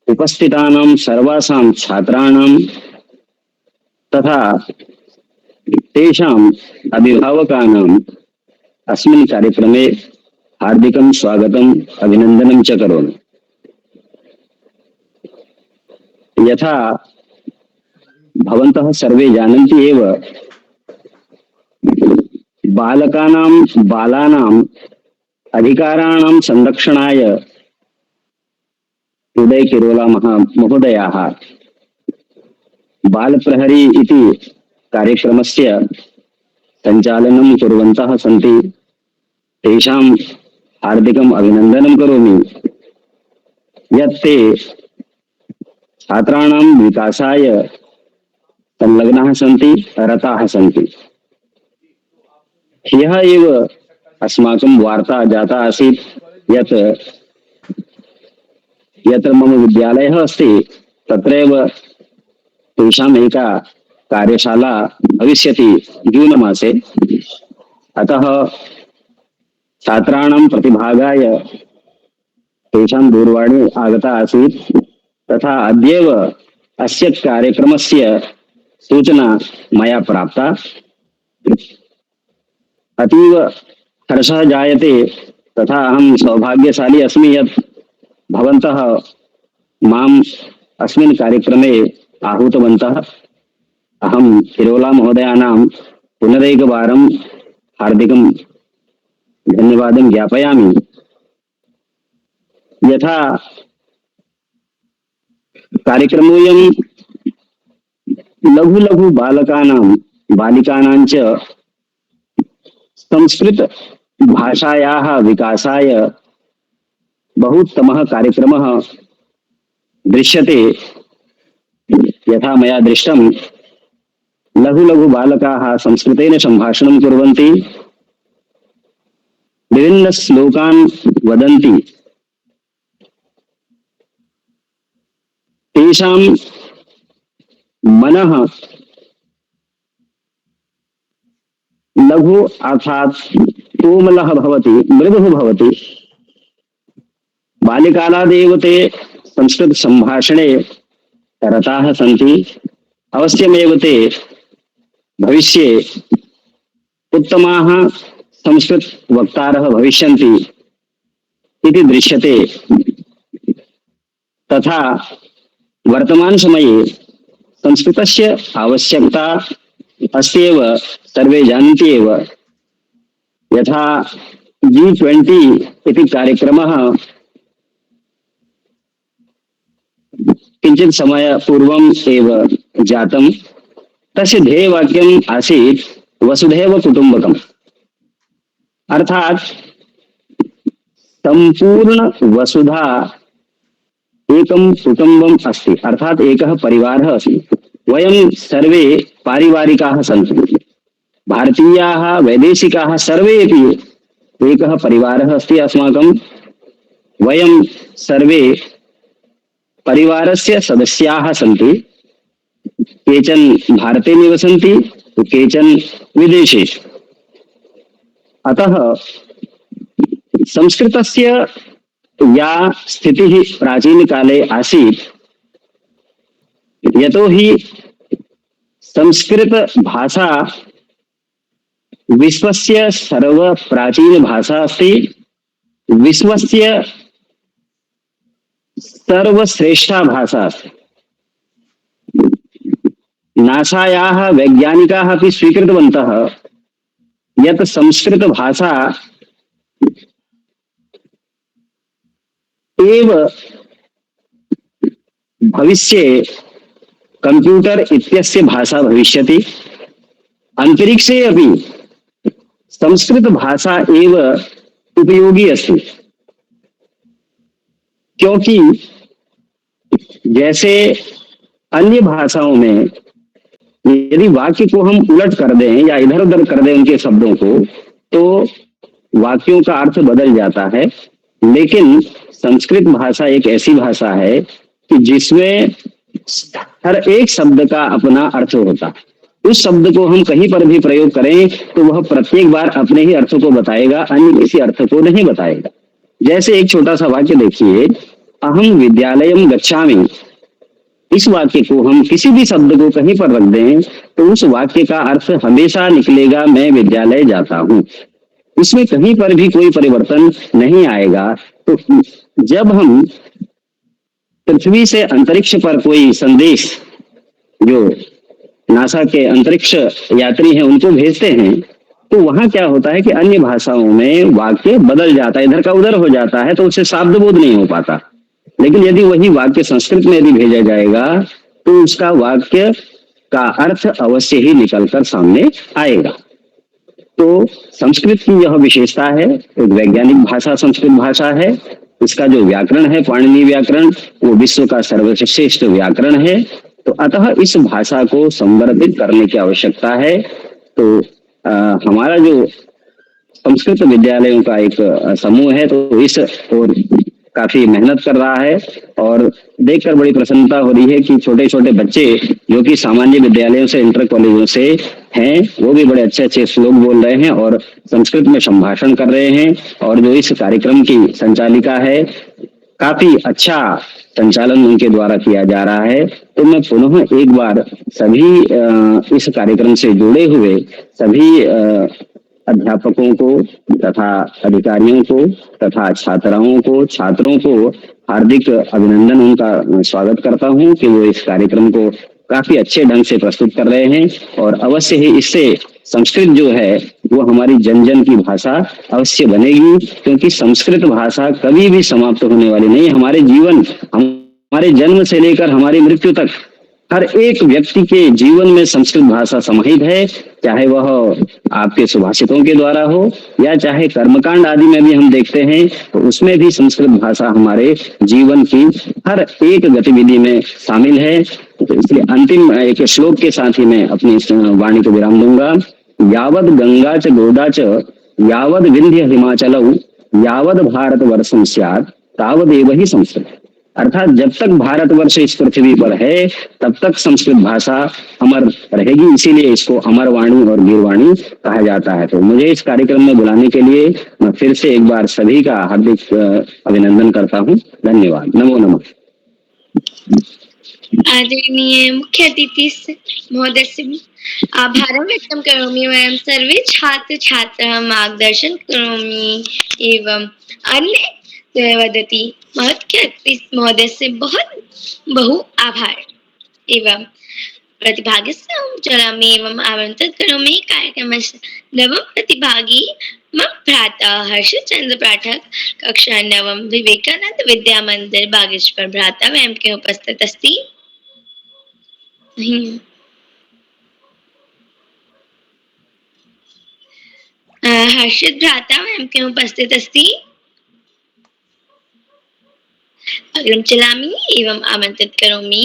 उपस्थितानां सर्वासां छात्राणां तथा तेषाम् अभिभावकानाम् अस्मिन् कार्यक्रमे हार्दिकं स्वागतम् अभिनन्दनं च करोमि। यथा भवन्तः सर्वे जानन्ति एव, बालानाम् अधिकाराणां संरक्षणाय उदय किरोला महोदयाः बालप्रहरी इति कार्यक्रमस्य संचालनं कुर्वन्तः सन्ति। तेषां हार्दिकम् अभिनन्दनं करोमि यत् ते छात्राणां विकासाय संलग्नाः सन्ति, रताः सन्ति। ह्यः एव अस्माकं वार्ता जाता आसीत् यत् यत्र मम विद्यालयः अस्ति तत्रैव तेषाम् एका कार्यशाला भविष्यति जून मासे। अतः छात्राणां प्रतिभागाय तेषां दूरवाणी आगता आसीत्, तथा अद्यैव अस्य कार्यक्रमस्य सूचना मया प्राप्ता। अतीव हर्षः जायते, तथा अहं सौभाग्यशाली अस्मि यत् भवन्तः माम् अस्मिन् कार्यक्रमे आहूतवन्तः। अहं किरोला महोदयानां पुनरेकवारं हार्दिकं धन्यवादं ज्ञापयामि। यथा कार्यक्रमोऽयं लघु लघु बालिकानां च संस्कृत भाषायाः विकासाय बहुत्तमः कार्यक्रमः दृश्यते। यथा मया दृष्टं, लघु लघु बालकाः संस्कृतेन सम्भाषणं कुर्वन्ति, विभिन्न श्लोकान् वदन्ति। तेषां मनः लघु अर्थात् कोमलः भवति, मृदुः भवति। बाल्यकालादेव ते संस्कृत संभाषणे रताः सन्ति। अवश्यमेव ते भविष्ये उत्तमाः संस्कृत वक्तारः भविष्यन्ति इति दृश्यते। तथा वर्तमान समये संस्कृतस्य आवश्यकता अस्ति एव, सर्वे जानन्ति एव। यथा G20 इति कार्यक्रमः किञ्चित् समय पूर्वम् एव जातं। तस्य ध्येयवाक्यम् आसीत् वसुधैव कुटुम्बकम्, अर्थात् संपूर्ण वसुधा एकं कुटुम्बम् अस्ति, अर्थात् एकः परिवारः अस्ति। वयं सर्वे पारिवारिकाः सन्ति, भारतीयाः वैदेशिकाः सर्वे अपि एकः परिवारः अस्ति अस्माकं। वयं सर्वे परिवारस्य सदस्याः सन्ति। केचन भारते निवसन्ति तो केचन विदेशेषु। अतः संस्कृतस्य या स्थितिः प्राचीनकाले आसीत्, यतोहि संस्कृत भाषा विश्वस्य सर्वप्राचीन भाषा अस्ति, विश्वस्य सर्वश्रेष्ठा भाषा अस्ति। नासायाः वैज्ञानिकाः अपि स्वीकृतवन्तः यत् संस्कृत भाषा एव भविष्ये कंप्यूटर इत्यस्य भाषा भविष्यति। अंतरिक्षे अपि संस्कृत भाषा एव उपयोगी अस्ति, क्योंकि जैसे अन्य भाषाओं में यदि वाक्य को हम उलट कर दें या इधर उधर कर दें उनके शब्दों को, तो वाक्यों का अर्थ बदल जाता है। लेकिन संस्कृत भाषा एक ऐसी भाषा है कि जिसमें हर एक शब्द का अपना अर्थ होता है। उस शब्द को हम कहीं पर भी प्रयोग करें तो वह प्रत्येक बार अपने ही अर्थ को बताएगा, अन्य किसी अर्थ को नहीं बताएगा। जैसे एक छोटा सा वाक्य देखिए, अहम विद्यालयम गच्छामि। इस वाक्य को हम किसी भी शब्द को कहीं पर रख दें तो उस वाक्य का अर्थ हमेशा निकलेगा, मैं विद्यालय जाता हूँ। इसमें कहीं पर भी कोई परिवर्तन नहीं आएगा। तो जब हम पृथ्वी से अंतरिक्ष पर कोई संदेश, जो नासा के अंतरिक्ष यात्री हैं, उनको भेजते हैं, तो वहां क्या होता है कि अन्य भाषाओं में वाक्य बदल जाता है, इधर का उधर हो जाता है, तो उससे शाब्दबोध नहीं हो पाता। लेकिन यदि वही वाक्य संस्कृत में यदि भेजा जाएगा तो उसका वाक्य का अर्थ अवश्य ही निकलकर सामने आएगा। तो संस्कृत की यह विशेषता है, एक वैज्ञानिक भाषा संस्कृत भाषा है। इसका जो व्याकरण है, पाणिनि व्याकरण, वो विश्व का सर्वश्रेष्ठ व्याकरण है। तो अतः इस भाषा को संवर्धित करने की आवश्यकता है। तो हमारा जो संस्कृत विद्यालयों का एक समूह है, तो इस और काफी मेहनत कर रहा है और देखकर बड़ी प्रसन्नता हो रही है कि छोटे छोटे बच्चे जो कि सामान्य विद्यालयों से, इंटर कॉलेजों से हैं, वो भी बड़े अच्छे अच्छे श्लोक बोल रहे हैं और संस्कृत में संभाषण कर रहे हैं। और जो इस कार्यक्रम की संचालिका है, काफी अच्छा संचालन उनके द्वारा किया जा रहा है। तो मैं पुनः एक बार सभी इस कार्यक्रम से जुड़े हुए सभी अध्यापकों को तथा अधिकारियों को तथा छात्राओं को, छात्रों को हार्दिक अभिनंदन, उनका स्वागत करता हूं कि वो इस कार्यक्रम को काफी अच्छे ढंग से प्रस्तुत कर रहे हैं। और अवश्य ही इससे संस्कृत जो है वो हमारी जन जन की भाषा अवश्य बनेगी, क्योंकि संस्कृत भाषा कभी भी समाप्त होने वाली नहीं। हमारे जीवन, हमारे जन्म से लेकर हमारी मृत्यु तक हर एक व्यक्ति के जीवन में संस्कृत भाषा समाहित है, चाहे वह आपके सुभाषितों के द्वारा हो या चाहे कर्मकांड आदि में भी हम देखते हैं, तो उसमें भी संस्कृत भाषा हमारे जीवन की हर एक गतिविधि में शामिल है। तो इसलिए अंतिम एक श्लोक के साथ ही मैं अपनी इस वाणी को विराम दूंगा। यावद गंगा च गोदा च यावद विंध्य हिमाचलौ यावद भारतवर्षं स्यात् तावदेव ही संस्कृत। अर्थात जब तक भारतवर्ष इस पृथ्वी पर है तब तक संस्कृत भाषा अमर रहेगी, इसीलिए इसको अमर वाणी और वीरवाणी कहा जाता है। तो मुझे इस कार्यक्रम में बुलाने के लिए मैं फिर से एक बार सभी का हार्दिक अभिनंदन करता हूँ। धन्यवाद। नमो नमः। आदरणीय मुख्य अतिथि महोदयस्य आभारं व्यक्तं करोमि। वयं सर्वे छात्र छात्राः मार्गदर्शन करोमि एवं अन्य वदति मुख्य अतिथि महोदयस्य बहु आभार एवं प्रतिभागस्य चलामि एवं आमन्त्रित करोमि कार्यक्रमस्य नवम प्रतिभागी मम भ्राता हर्षचंद्र पाठक, कक्षा नवम, विवेकानंद विद्या मंदिर बागेश्वर भ्राता वयं के उपस्थित अस्ति। हर्षित भ्राता वयं के उपस्थित अस्ति। अग्रिम चलामि एवं आमंत्रित करोमि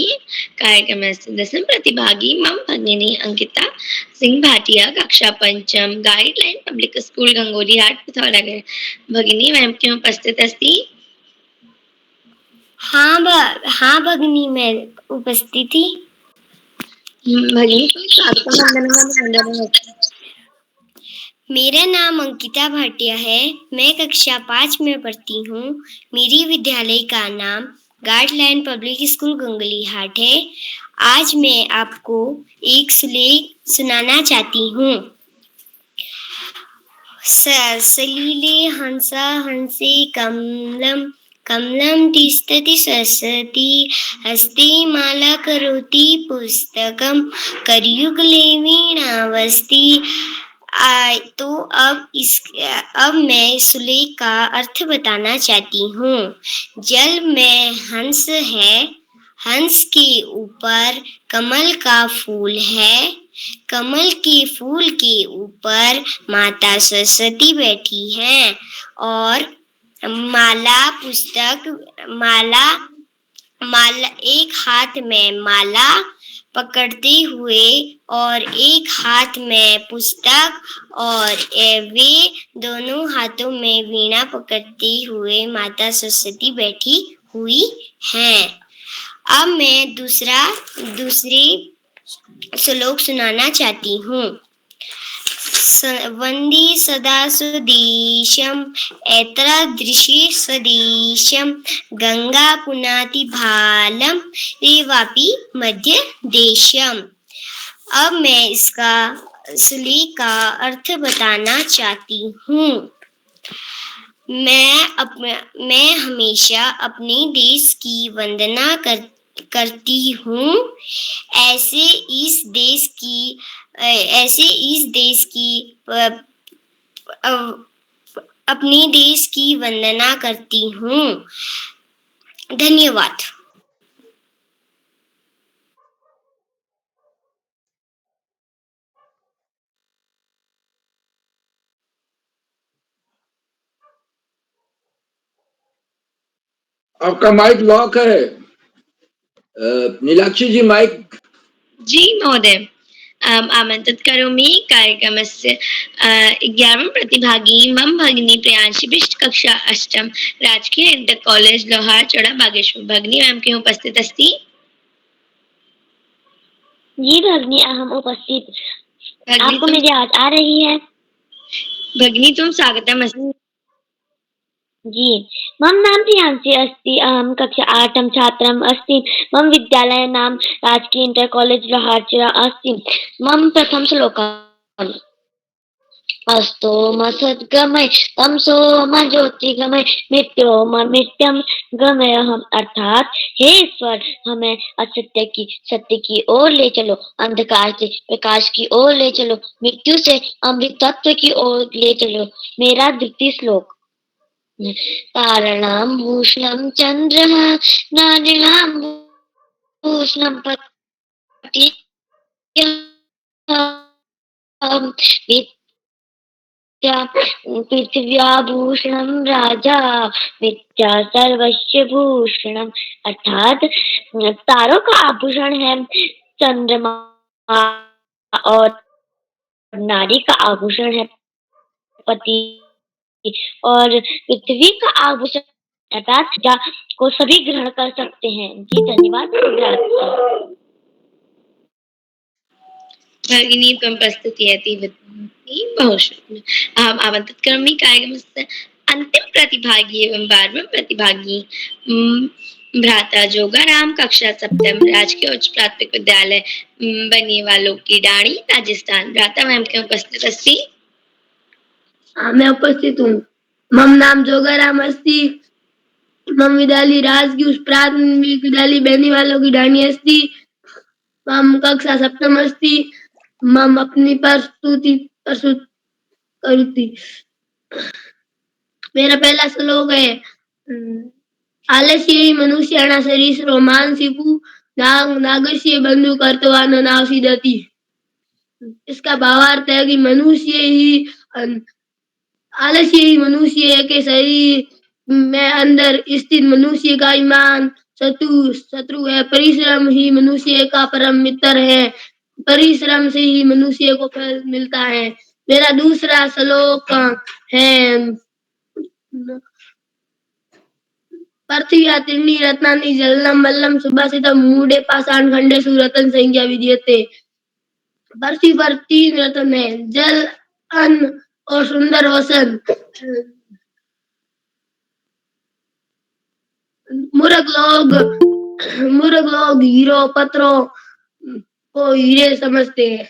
कार्यक्रमस्य दशम प्रतिभागी मम भगिनी अंकिता सिंह भाटिया, कक्षा पंचम, गाइडलाइन पब्लिक स्कूल गंगोली हाट पिथौरागढ़। भगिनी वयं के उपस्थित अस्ति। हाँ भगनी, मैं उपस्थित थी। भगिनी तुम स्वागतम वंदना में अंदर। मेरा नाम अंकिता भाटिया है। मैं कक्षा 5 में पढ़ती हूँ। मेरी विद्यालय का नाम गाइडलाइन पब्लिक स्कूल गंगली हाट है। आज मैं आपको एक सुलेख सुनाना चाहती हूँ। सलिले हंसा हंसे कमलम कमलम तिष्ठति सरस्वती हस्ते माला करोति पुस्तकम करयुगले वीणावस्ति। तो अब मैं सुलेख का अर्थ बताना चाहती हूँ। जल में हंस है, हंस के ऊपर कमल का फूल है, कमल के फूल के ऊपर माता सरस्वती बैठी हैं और माला एक हाथ में माला पकड़ते हुए और एक हाथ में पुस्तक और वे दोनों हाथों में वीणा पकड़ते हुए माता सरस्वती बैठी हुई हैं। अब मैं दूसरे श्लोक सुनाना चाहती हूँ। वंदे सदा सुदेशम ऐत्रादृशे सदेशम गंगा पुनाति भालम रेवापि मध्य देशम। अब मैं इसका सुलेख का अर्थ बताना चाहती हूँ। मैं हमेशा अपने देश की वंदना करती हूँ। ऐसे इस देश की अपने देश की वंदना करती हूँ। धन्यवाद। आपका माइक लॉक है। नीलाक्षी जी माइक। जी महोदय, आमंत्रित करोमि कार्यक्रमस्य 11 प्रतिभागी मम भगिनी प्रियांशी बिष्ट कक्षा 8 राजकीय इंटर कॉलेज लोहारचोड़ा बागेश्वर। भगिनी मैम के उपस्थित अस्ति। जी भगनी, अहम उपस्थित। भगिनी आपको मेरी आवाज आ रही है? भगिनी तुम स्वागतम अस्ति। जी, मम नाम प्रियांशी अस्ति। अहम कक्षा 8 छात्रम अस्ति। मम विद्यालय नाम राजकीय इंटर कॉलेज लोहारचोड़ा अस्ति। मम प्रथम श्लोकम्। अस्तोम सद्गमय तमसोम ज्योतिर्गमय मृत्योर्मृत्यं गमयहम्। अर्थात हे ईश्वर, हमें असत्य की सत्य की ओर ले चलो, अंधकार से प्रकाश की ओर ले चलो, मृत्यु से अमृत तत्व की ओर ले चलो। मेरा द्वितीय श्लोक। तारणां भूषणं चंद्रः नारिणां भूषणं पृथिव्याभूषणं राजा विद्या सर्वस्य भूषणम। अर्थात तारों का आभूषण है चंद्रमा और नारी का आभूषण है पति और पृथ्वी का आभूषण अर्थात जा को सभी ग्रहण कर सकते हैं। जी धन्यवाद। भगिनी त्वं प्रस्तुतयति बहुशः। अहम् आमन्त्रित करोमि कार्यक्रमस्य अंतिम प्रतिभागी एवं 12वें प्रतिभागी भ्राता जोगाराम कक्षा 7 राजकीय उच्च प्राथमिक विद्यालय बनिएवालों की डाणी राजस्थान। भ्राता मैम के उपस्थित अस्ति। मैं उपस्थित हूँ। मम नाम जोगाराम अस्ति। मम विद्यालय राजकीय उच्च प्राथमिक विद्यालय बनिएवालों की डाणी अस्ति। मम कक्षा 7 अस्ति। मम अपनी प्रस्तुति करुति। मेरा पहला श्लोक है। आलस्य मनुष्याणां शरीरो मानसिकु नागस्य बंधु कर्तवा न नासिदति। इसका भावार्थ है कि आलस्य ही मनुष्य के शरीर में अंदर स्थित मनुष्य का ईमान शत्रु है। परिश्रम ही मनुष्य का परम मित्र है। परिश्रम से ही मनुष्य को फल मिलता है। मेरा दूसरा श्लोक है। पृथिव्या तिंडी रत्नानि जलम बल्लम सुभाषितम मूढ़े पाषाण खंडेषु रत्न संख्या विद्यते। पृथ्वी पर 3 रत्न है, जल, अन्न और सुंदर वसन। मूर्ख लोग हीरो पत्थरों को हीरे समझते हैं।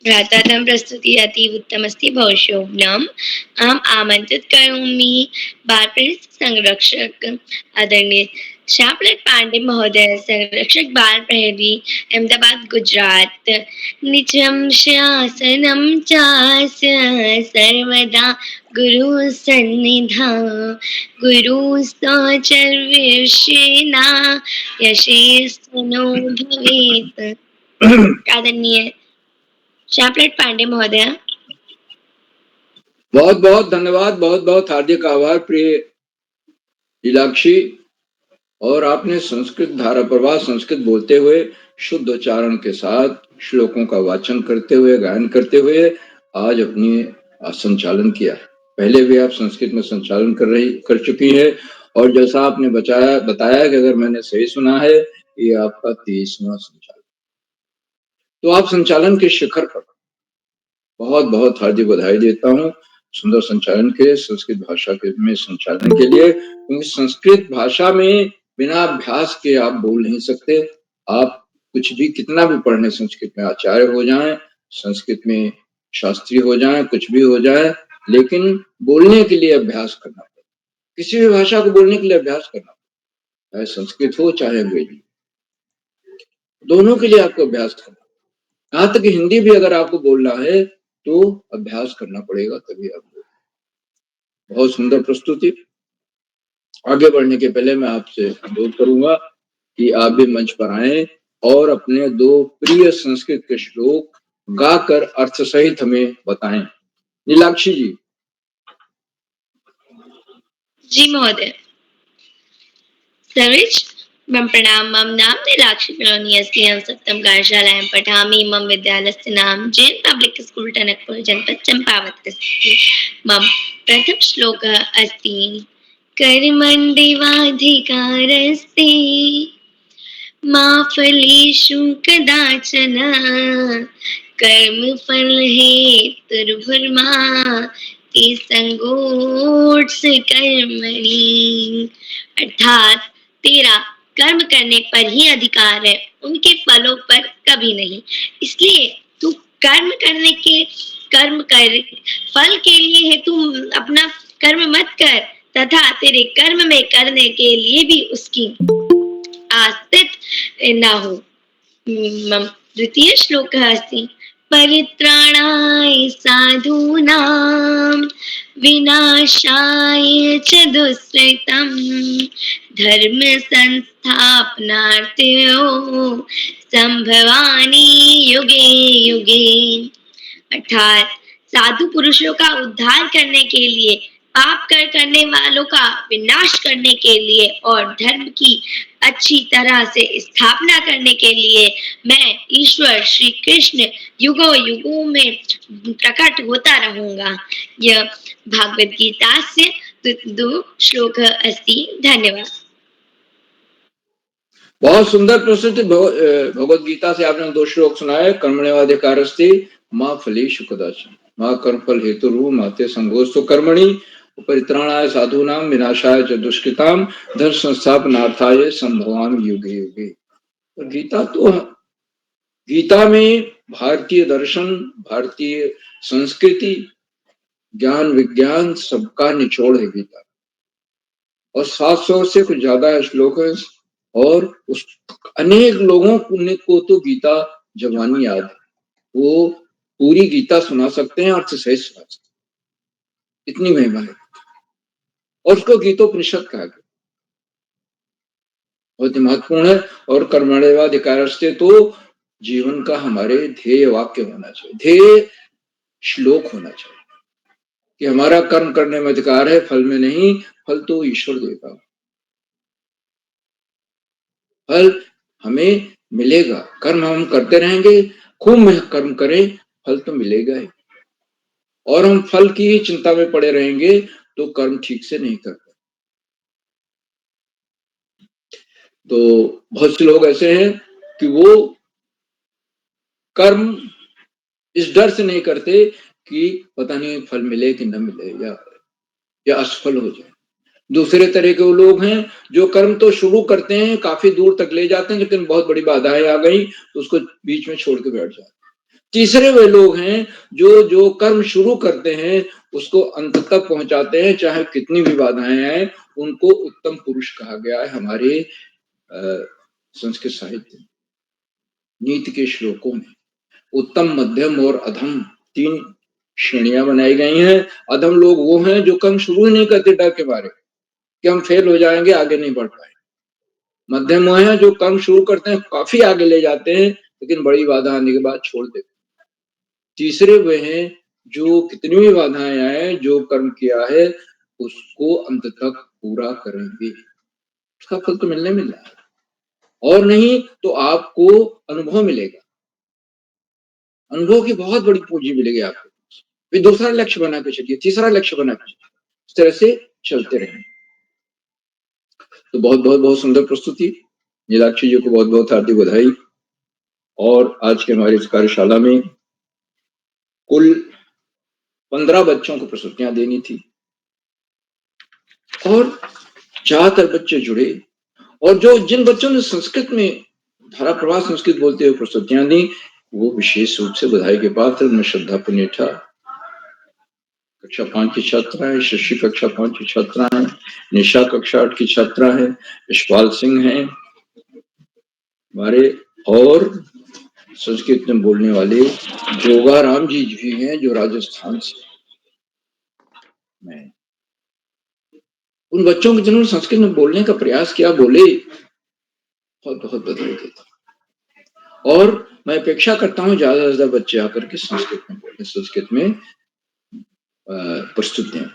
भ्रातारं प्रस्तुति अतीव उत्तमस्ति भवशोभनम्। अहम् आमन्त्रित करोमि बालप्रेरित संरक्षक आदरणीय श्यामलाल पांडे महोदय, संरक्षक बाल प्रहरी, अहमदाबाद, गुजरात। निजं शासनं चास्य सर्वदा गुरु सन्निधां, गुरु सचर्विषेणा यशेस्तनो भवेत्। आदरणीय श्यामलाल पांडे महोदय। बहुत बहुत धन्यवाद, बहुत बहुत हार्दिक आभार प्रिय लीलाक्षी। और आपने संस्कृत धारा प्रवाह संस्कृत बोलते हुए शुद्ध उच्चारण के साथ श्लोकों का वाचन करते हुए गायन करते हुए आज अपनी संचालन किया है। पहले भी आप संस्कृत में संचालन कर चुकी है और जैसा आपने बताया कि अगर मैंने सही सुना है ये आपका 30वां संचालन। तो आप संचालन के शिखर पर, बहुत बहुत हार्दिक बधाई देता हूँ सुंदर संचालन के, संस्कृत भाषा के में संचालन के लिए। क्योंकि संस्कृत भाषा में बिना अभ्यास के आप बोल नहीं सकते। आप कुछ भी कितना भी पढ़ने, संस्कृत में आचार्य हो जाएं, संस्कृत में शास्त्री हो जाएं, कुछ भी हो जाए, लेकिन बोलने के लिए अभ्यास करना पड़ेगा। किसी भी भाषा को बोलने के लिए अभ्यास करना पड़ेगा, चाहे संस्कृत हो चाहे अंग्रेजी, दोनों के लिए आपको अभ्यास करना। यहाँ तक हिंदी भी अगर आपको बोलना है तो अभ्यास करना पड़ेगा, तभी आप बोलेंगे। बहुत सुंदर प्रस्तुति। आगे बढ़ने के पहले मैं आपसे अनुरोध करूंगा कि आप भी मंच पर आएं और अपने 2 प्रिय संस्कृत के श्लोक गाकर अर्थ सहित हमें बताएं। नीलाक्षी जी। जी महोदय। सर्वेश मम प्रणाम। मम नाम नीलाक्षी कलोनी अस्ति। अहं सप्तम कार्यशालायां पठामि। मम विद्यालयस्य नाम जैन पब्लिक स्कूल टनकपुर जनपद चंपावत अस्ति। मम प्रथम श्लोकः अस्ति कर्मण्येवाधिकारस्ते मा फलेषु कदाचन कर्मफलहेतुर्भुर्मा ते संगोत्स कर्मणि। अर्थात तेरा कर्म करने पर ही अधिकार है, उनके फलों पर कभी नहीं। इसलिए तू कर्म कर, फल के लिए है तू अपना कर्म मत कर, तथा तेरे कर्म में करने के लिए भी उसकी आस्तित न हो। द्वितीय श्लोकः अस्ति परित्राणाय साधूनां विनाशाय च दुष्कृतं धर्म संस्थापनार्थयो संभवामि युगे युगे। अर्थात साधु पुरुषों का उद्धार करने के लिए, पाप करने वालों का विनाश करने के लिए और धर्म की अच्छी तरह से स्थापना करने के लिए मैं ईश्वर श्री कृष्ण युगों युगों में प्रकट होता रहूंगा। यह भागवत गीता से 2 श्लोक अस्ति। धन्यवाद। बहुत सुंदर प्रस्तुति। भगवत गीता से आपने 2 श्लोक सुनाए। कर्मण्येवाधिकारस्ते मा फलेषु कदाचन मा कर्मफल हेतुर्भुः मा ते संगोऽस्तु कर्मणि परित्राणाय साधूनां विनाशाय च दुष्कृतां धर्म संस्थापनार्थाय संभवामि युगे युगे। गीता में भारतीय दर्शन, भारतीय संस्कृति, ज्ञान विज्ञान सबका निचोड़ है गीता। और 700 से कुछ ज्यादा श्लोक है और उस अनेक लोगों को तो गीता जबानी याद है, वो पूरी गीता सुना सकते हैं, अर्थ सहित सुना सकते हैं, इतनी महिमा है। और उसको गीतोपनिषद कहा गया, बहुत महत्वपूर्ण है। और कर्मण्येवाधिकारस्ते तो जीवन का हमारे ध्येय वाक्य होना चाहिए, ध्येय श्लोक होना चाहिए कि हमारा कर्म करने में अधिकार है, फल में नहीं। फल तो ईश्वर देगा, फल हमें मिलेगा। कर्म हम करते रहेंगे, खूब कर्म करें, फल तो मिलेगा ही। और हम फल की ही चिंता में पड़े रहेंगे तो कर्म ठीक से नहीं कर पाए। तो बहुत से लोग ऐसे हैं कि वो कर्म इस डर से नहीं करते कि पता नहीं फल मिले कि न मिले या असफल हो जाए। दूसरे तरह के वो लोग हैं जो कर्म तो शुरू करते हैं, काफी दूर तक ले जाते हैं, लेकिन बहुत बड़ी बाधाएं आ गई तो उसको बीच में छोड़ के बैठ जाते हैं। तीसरे वे लोग हैं जो कर्म शुरू करते हैं उसको अंत तक पहुंचाते हैं, चाहे कितनी भी बाधाएं आए। उनको उत्तम पुरुष कहा गया है हमारे संस्कृत साहित्य नीति के श्लोकों में। उत्तम, मध्यम और अधम 3 श्रेणियां बनाई गई हैं। अधम लोग वो हैं जो कर्म शुरू ही नहीं करते डर के बारे कि हम फेल हो जाएंगे, आगे नहीं बढ़ पाए। मध्यम वो हैं जो कर्म शुरू करते हैं, काफी आगे ले जाते हैं, लेकिन बड़ी बाधा आने के बाद छोड़ देते हैं। तीसरे वे हैं जो कितनी भी बाधाएं आए, जो कर्म किया है उसको अंत तक पूरा करेंगे, उसका फल तो मिलने मिल रहा है, और नहीं तो आपको अनुभव मिलेगा, अनुभव की बहुत बड़ी पूंजी मिलेगी आपको। फिर दूसरा लक्ष्य बना के चलिए, तीसरा लक्ष्य बना के चलिए, इस तरह से चलते रहें। तो बहुत बहुत बहुत सुंदर प्रस्तुति, नीलाक्षी जी को बहुत बहुत हार्दिक बधाई। और आज के हमारी इस कार्यशाला में कुल 15 बच्चों को प्रस्तुतियां देनी थी और ज्यादातर बच्चे जुड़े, और जिन बच्चों ने संस्कृत में धारा प्रवाह संस्कृत बोलते हुए प्रस्तुतियां दी वो विशेष रूप से बधाई के पात्र। उनमें श्रद्धा पुनेठा कक्षा 5 की छात्रा है, शशि कक्षा 5 की छात्रा है, निशा कक्षा 8 की छात्रा है, यशपाल सिंह है हमारे, और संस्कृत में बोलने वाले जोगाराम जी भी हैं जो राजस्थान से। मैं उन बच्चों को जिन्होंने संस्कृत में बोलने का प्रयास किया, बोले, बहुत बहुत बधाई देता हूं। और मैं अपेक्षा करता हूं ज्यादा से ज्यादा बच्चे आकर के संस्कृत में बोले, संस्कृत में प्रस्तुत दें।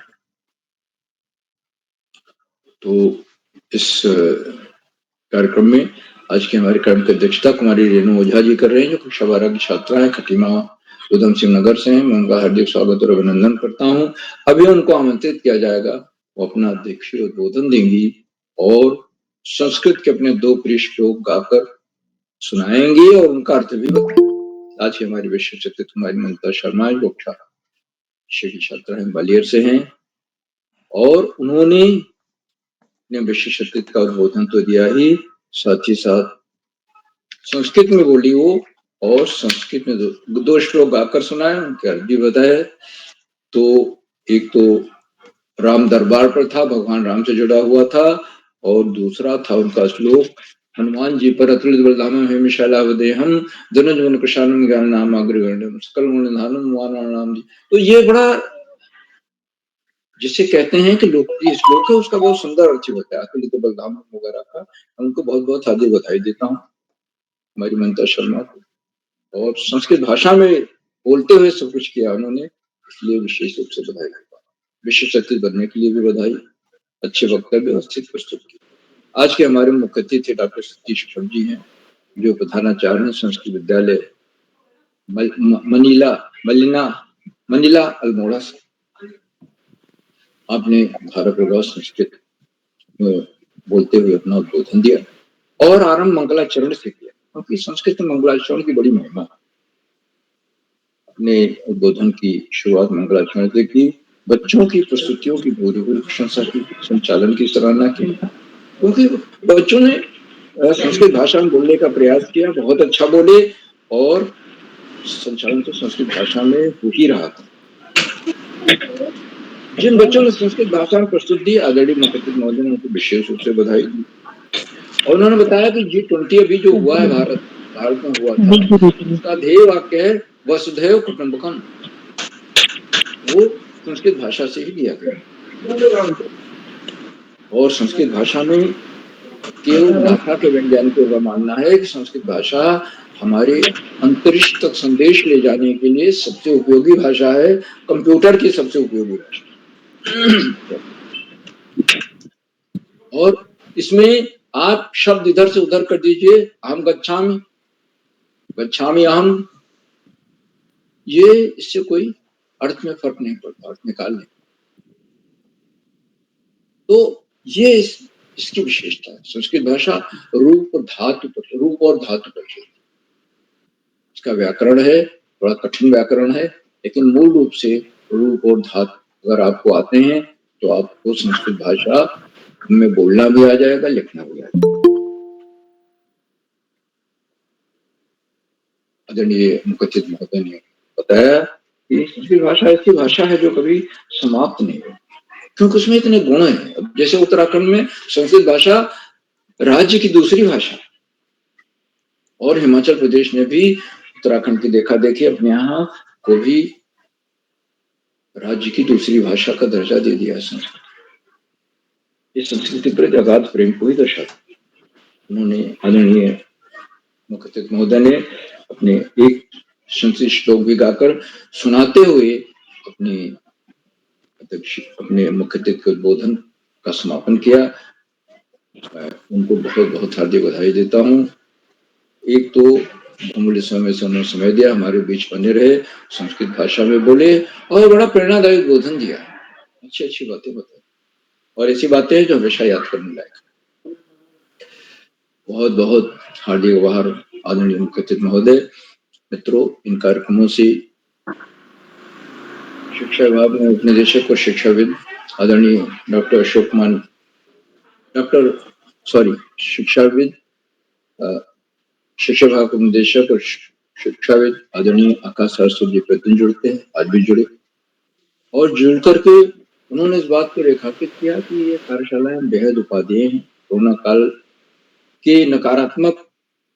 तो इस कार्यक्रम में आज के हमारे कार्यक्रम की अध्यक्षता कुमारी रेणु ओझा जी कर रहे हैं, जो कक्षा 12 की छात्रा है, खटीमा उधम सिंह नगर से हैं। मैं उनका हार्दिक स्वागत और अभिनंदन करता हूं। अभी उनको आमंत्रित किया जाएगा, वो अपना अध्यक्षीय उद्बोधन देंगी और संस्कृत के अपने 2 प्रिय श्लोक गाकर सुनाएंगे और उनका अर्थ भी बताएंगे। आज हमारी विशेष अतिथि कुमारी ममता शर्मा जो कक्षा 6 की छात्रा है, ग्वालियर से हैं, और उन्होंने विशेष अतिथि का उद्बोधन तो दिया ही, साथ ही साथ संस्कृत में बोली वो, और संस्कृत में 2 श्लोक गाकर सुनाए, उनके अर्थ भी बताए। तो एक तो राम दरबार पर था, भगवान राम से जुड़ा हुआ था, और दूसरा था उनका श्लोक हनुमान जी पर अतुलित बलधामम हेमिशालावदेहम धनुज मन कृशानम ज्ञान नाम अग्रगण्यम सकल गुण धानम वानराम जी। तो ये बड़ा, जिसे कहते हैं कि लोकप्रिय श्लोक है, उसका बहुत सुंदर अर्थ होता है अतुलित बलधामम वगैरह का। उनको बहुत बहुत हार्दिक बधाई देता हूँ हमारी ममता शर्मा को, और संस्कृत भाषा में बोलते हुए सब कुछ किया उन्होंने, इसलिए विशेष रूप से बधाई देता हूँ। विशेष अतिथि बनने के लिए भी बधाई, अच्छे वक्तव्य व्यवस्थित प्रस्तुत किए। आज के हमारे मुख्य अतिथि डॉक्टर सतीश शुक्ल जी हैं, जो प्रधानाचार्य हैं संस्कृत विद्यालय मनीला अल्मोड़ा से। आपने धारा प्रवाह संस्कृत में बोलते हुए अपना उद्बोधन दिया और आरंभ मंगलाचरण से किया, क्योंकि संस्कृत में मंगलाचरण की बड़ी महिमा। अपने उद्बोधन की शुरुआत मंगलाचरण से की, बच्चों की प्रस्तुतियों की पूरी प्रशंसा की, संचालन की सराहना की, क्योंकि बच्चों ने संस्कृत भाषा में बोलने का प्रयास किया, बहुत अच्छा बोले, और संचालन तो संस्कृत भाषा में हो ही रहा था। जिन बच्चों ने संस्कृत भाषा में प्रस्तुत दी, आदरणीय मुख्य महोदय ने उनको विशेष रूप से बधाई दी, और उन्होंने बताया कि G20 अभी जो हुआ है भारत में हुआ था, उसका ध्येय वाक्य है वसुधैव कुटुंबकम, वो संस्कृत भाषा से ही दिया गया। और संस्कृत भाषा में केवल नाथा के वैज्ञानिकों का मानना है कि संस्कृत भाषा हमारे अंतरिक्ष तक संदेश ले जाने के लिए सबसे उपयोगी भाषा है, कंप्यूटर की सबसे उपयोगी भाषा। और इसमें आप शब्द इधर से उधर कर दीजिए, अहम गच्छामि अहम, ये इससे कोई अर्थ में फर्क नहीं पड़ता, अर्थ निकाल लें। तो ये इसकी विशेषता है। संस्कृत भाषा रूप और धातु पर चलती है। इसका व्याकरण है, बड़ा कठिन व्याकरण है, लेकिन मूल रूप से रूप और धातु अगर आपको आते हैं तो आपको संस्कृत भाषा में बोलना भी आ जाएगा, लिखना भी आ जाएगा। आदरणीय मुखचित महोदय ने बताया कि संस्कृत भाषा ऐसी भाषा है जो कभी समाप्त नहीं होती, क्योंकि उसमें इतने गुण हैं। अब जैसे उत्तराखंड में संस्कृत भाषा राज्य की दूसरी भाषा, और हिमाचल प्रदेश ने भी उत्तराखंड की देखा देखी अपने यहाँ को भी राज्य की दूसरी भाषा का दर्जा दे दिया संस्कृत। इस संस्कृति पर अगाध प्रेम को ही दर्शाता। उन्होंने आदरणीय मुखचित महोदय ने अपने एक संस्कृत श्लोक भी गाकर सुनाते हुए अपने मुखचित के उद्बोधन का समापन किया। मैं उनको बहुत बहुत हार्दिक बधाई देता हूँ। एक तो अमूल्य समय से उन्होंने समय दिया, हमारे बीच बने रहे, संस्कृत भाषा में बोले और बड़ा प्रेरणादायी उद्बोधन दिया, अच्छी अच्छी बातें बताई, और ऐसी बातें हैं जो हमेशा याद करने लायक। बहुत बहुत हार्दिक आभार आदरणीय मुखचित महोदय। मित्रों, इन कार्यक्रमों से शिक्षा विभाग में उपनिदेशक और शिक्षाविद आदरणीय डॉक्टर अशोक मान शिक्षाविद शिक्षा विभाग के निदेशक और शिक्षाविद आदरणीय आकाश सरस्वती जी प्रतिदिन जुड़ते हैं, आज भी जुड़े, और जुड़ करके उन्होंने इस बात को रेखांकित किया कि ये कार्यशालाएं बेहद उपादेय हैं। कोरोना काल के नकारात्मक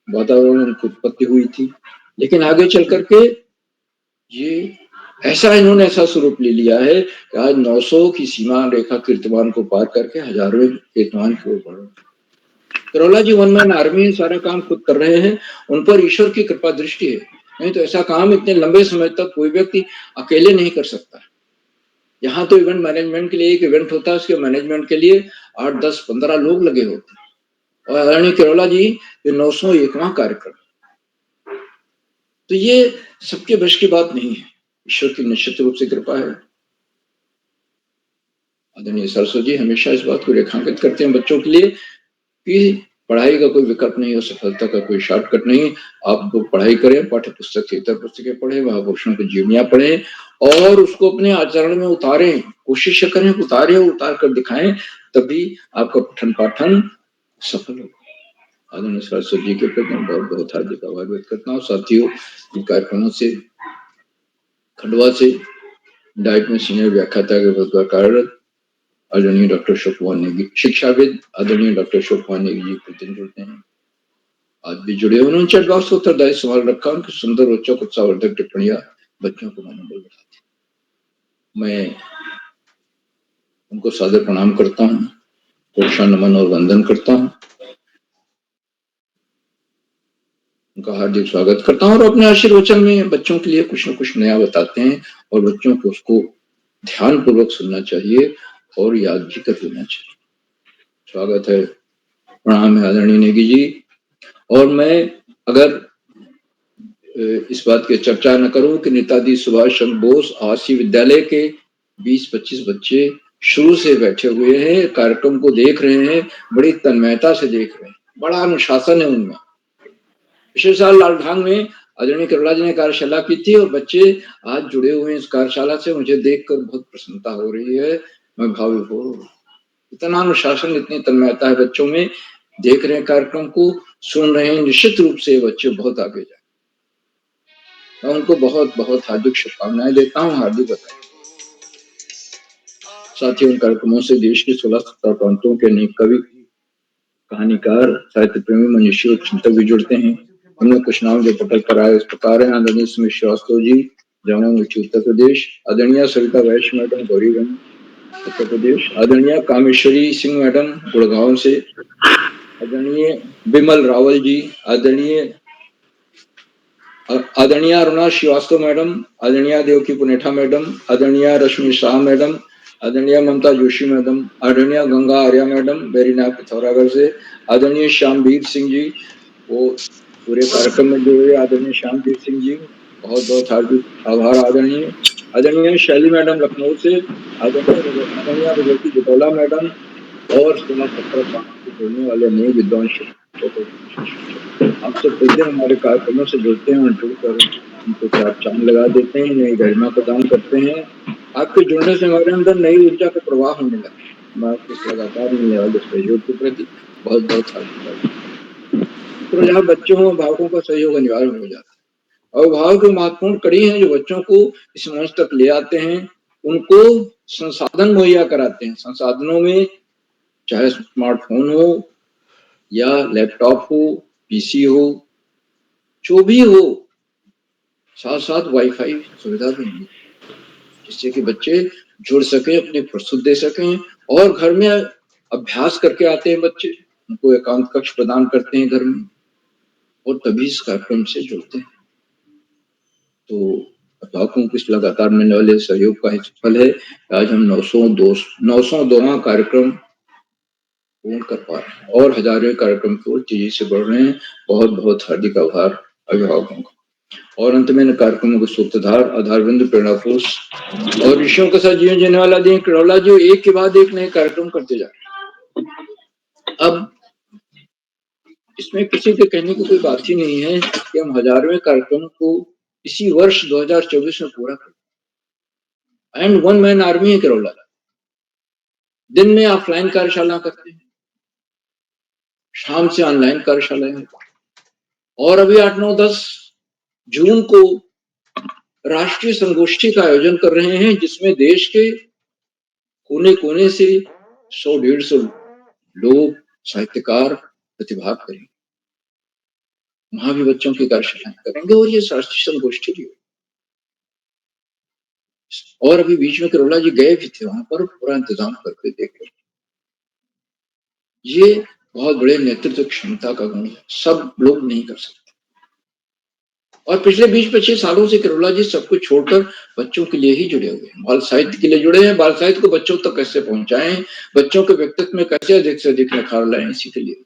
वातावरण की उत्पत्ति हुई थी, लेकिन आगे चल करके ये इन्होंने ऐसा स्वरूप ले लिया है कि आज 900 की सीमा रेखा कीर्तिमान को पार करके हजारों कीर्तिमान की ओर बढ़ रहे हैं। करोला जी वन मैन आर्मी सारा काम खुद कर रहे हैं, उन पर ईश्वर की कृपा दृष्टि है, नहीं तो ऐसा काम इतने लंबे समय तक कोई व्यक्ति अकेले नहीं कर सकता। यहाँ तो इवेंट मैनेजमेंट के लिए एक इवेंट होता है, उसके मैनेजमेंट के लिए 8, 10, 15 लोग लगे होते हैं, और आदरणीय करोला जी ये 901वां कार्यक्रम, तो ये सबके बश की बात नहीं है, ईश्वर की निश्चित रूप से कृपा है। आदरणीय सरस्वती जी हमेशा इस बात को रेखांकित करते हैं बच्चों के लिए कि पढ़ाई का कोई विकल्प नहीं है, सफलता का कोई शॉर्टकट नहीं। आप तो पढ़ाई करें, पाठ्य पुस्तक से इतर पुस्तकें पढ़ें, महापुरुषों की जीवनियां पढ़ें और उसको अपने आचरण में उतारें, कोशिश करें उतार कर दिखाएं, तभी आपका पठन पाठन सफल होगा। आदरणीय सरस्वती जी के प्रति बहुत बहुत हार्दिक आभार व्यक्त करता हूँ। साथियों, इन कार्यक्रमों से खंडवा से डाइट में सीनियर व्याख्याता के पद पर कार्यरत आदरणीय डॉक्टर अशोक कुमार नेगी, शिक्षाविद आदरणीय डॉक्टर अशोक कुमार नेगी जी प्रतिदिन जुड़ते हैं, आज भी जुड़े। उन्होंने चैट बॉक्स को उत्तरदायी सवाल रखा, उनकी सुंदर रोचक उत्साहवर्धक टिप्पणियां बच्चों को मनोबल बढ़ाती। मैं उनको सादर प्रणाम करता हूँ, कोषा नमन और वंदन करता हूँ, उनका हार्दिक स्वागत करता हूँ और अपने आशीर्वचन में बच्चों के लिए कुछ न कुछ नया बताते हैं और बच्चों को उसको ध्यान पूर्वक सुनना चाहिए और याद भी कर लेना चाहिए। स्वागत है, प्रणाम है आदरणीय नेगी जी। और मैं अगर इस बात की चर्चा न करूं कि नेताजी सुभाष चंद्र बोस आवासीय विद्यालय के 20-25 बच्चे शुरू से बैठे हुए हैं, कार्यक्रम को देख रहे हैं, बड़ी तन्मयता से देख रहे हैं, बड़ा अनुशासन है उनमें। पिछले साल लालढांग में आदरणीय करोला जी ने कार्यशाला की थी और बच्चे आज जुड़े हुए हैं इस कार्यशाला से, मुझे देखकर बहुत प्रसन्नता हो रही है, मैं भावुक हूँ। इतना अनुशासन, इतनी तन्मयता है बच्चों में, देख रहे हैं कार्यक्रम को, सुन रहे हैं, निश्चित रूप से बच्चे बहुत आगे जाए। मैं उनको बहुत बहुत हार्दिक शुभकामनाएं देता हूँ, हार्दिक बधाई। साथ ही उन कार्यक्रमों से देश के 16-17 प्रांतों के अनेक कवि, कहानीकार, साहित्य प्रेमी, मनुष्य और चिंतक भी जुड़ते हैं। हमने कुछ नाम जो पटल पर आए इस प्रकार है: आदरणीय सुमित श्रीवास्तव जी, जामुन उत्तर प्रदेश; आदरणीय सविता वैश्य मैडम, गौरीगंज उत्तर प्रदेश; आदरणीय कामेश्वरी सिंह मैडम, गुड़गांव से; आदरणीय विमल रावल जी; आदरणीय अरुणा श्रीवास्तव मैडम; आदरणीय देवकी पुनेठा मैडम; आदरणीय रश्मि शाह मैडम; आदरणीय ममता जोशी मैडम; आदरणीय गंगा आर्या मैडम बेरीनाथ पिथौरागढ़ से; आदरणीय श्यामवीर सिंह जी, वो पूरे कार्यक्रम में जुड़े। आदरणीय श्यामवीर सिंह जी, बहुत बहुत हार्दिक आभार। आदरणीय आदरणीय शैली मैडम लखनऊ से, आदरणीय रजती जटोला मैडम और समाज पत्र से जुड़ने वाले नए विद्वान आप सब प्रतिदिन हमारे कार्यक्रमों से जुड़ते हैं और जुड़कर उनको चार चांद लगा देते हैं, नई गरिमा प्रदान करते हैं। आपके जुड़ने से हमारे अंदर नई ऊर्जा का प्रवाह होने लगा। मैं आपके लगातार मिलने वाले सहयोग के प्रति बहुत बहुत धन्यवाद। तो यहाँ बच्चों और अभिभावकों का सहयोग अनिवार्य हो जाता है। अभिभावक जो महत्वपूर्ण कड़ी हैं, जो बच्चों को इस मंच तक ले आते हैं, उनको संसाधन मुहैया कराते हैं। संसाधनों में चाहे स्मार्टफोन हो या लैपटॉप हो, पीसी हो, जो भी हो, साथ साथ वाईफाई सुविधा भी है, जिससे कि बच्चे जुड़ सकें, अपने प्रस्तुत दे सकें और घर में अभ्यास करके आते हैं बच्चे, उनको एकांत कक्ष प्रदान करते हैं घर में और तभी इस कार्यक्रम से जुड़ते हैं। तो अभिभावकों को इस लगातार मिलने वाले सहयोग का फल है आज हम 902वां कार्यक्रम पूर्ण कर पा रहे हैं और हजारों कार्यक्रम की ओर तेजी से बढ़ रहे हैं। बहुत बहुत हार्दिक आभार अभिभावकों का। और अंत में कार्यक्रमों के सूत्रधार, आधारबिंदु, प्रेरणा पुरुष और ऋषियों के साथ जीवन जीने वाला दी किरौला जी एक के बाद एक नए कार्यक्रम करते जा रहे हैं। अब इसमें किसी के कहने की कोई बात ही नहीं है कि हम 1000वें कार्यक्रम को इसी वर्ष 2024 में पूरा करें। एंड वन मैन आर्मी है किरौला। दिन में ऑफलाइन कार्यशाला करते हैं, शाम से ऑनलाइन कार्यशालाएं हैं और अभी 8, 9, 10 जून को राष्ट्रीय संगोष्ठी का आयोजन कर रहे हैं, जिसमें देश के कोने कोने से 100-150 लोग, साहित्यकार प्रतिभाग करेंगे। वहां भी बच्चों की कार्यशालाएं करेंगे और ये राष्ट्रीय संगोष्ठी भी। और अभी बीच में किरौला जी गए भी थे वहां पर, पूरा इंतजाम करके देखे। ये बहुत बड़े नेतृत्व क्षमता का गुण है, सब लोग नहीं कर सकते। और पिछले 20-25 सालों से किरौला जी सब कुछ छोड़कर बच्चों के लिए ही जुड़े हुए हैं, बाल साहित्य के लिए जुड़े हैं। बाल साहित्य को बच्चों तक कैसे पहुंचाएं, बच्चों के व्यक्तित्व में कैसे अधिक से अधिक निखार लाएं, इसी के लिए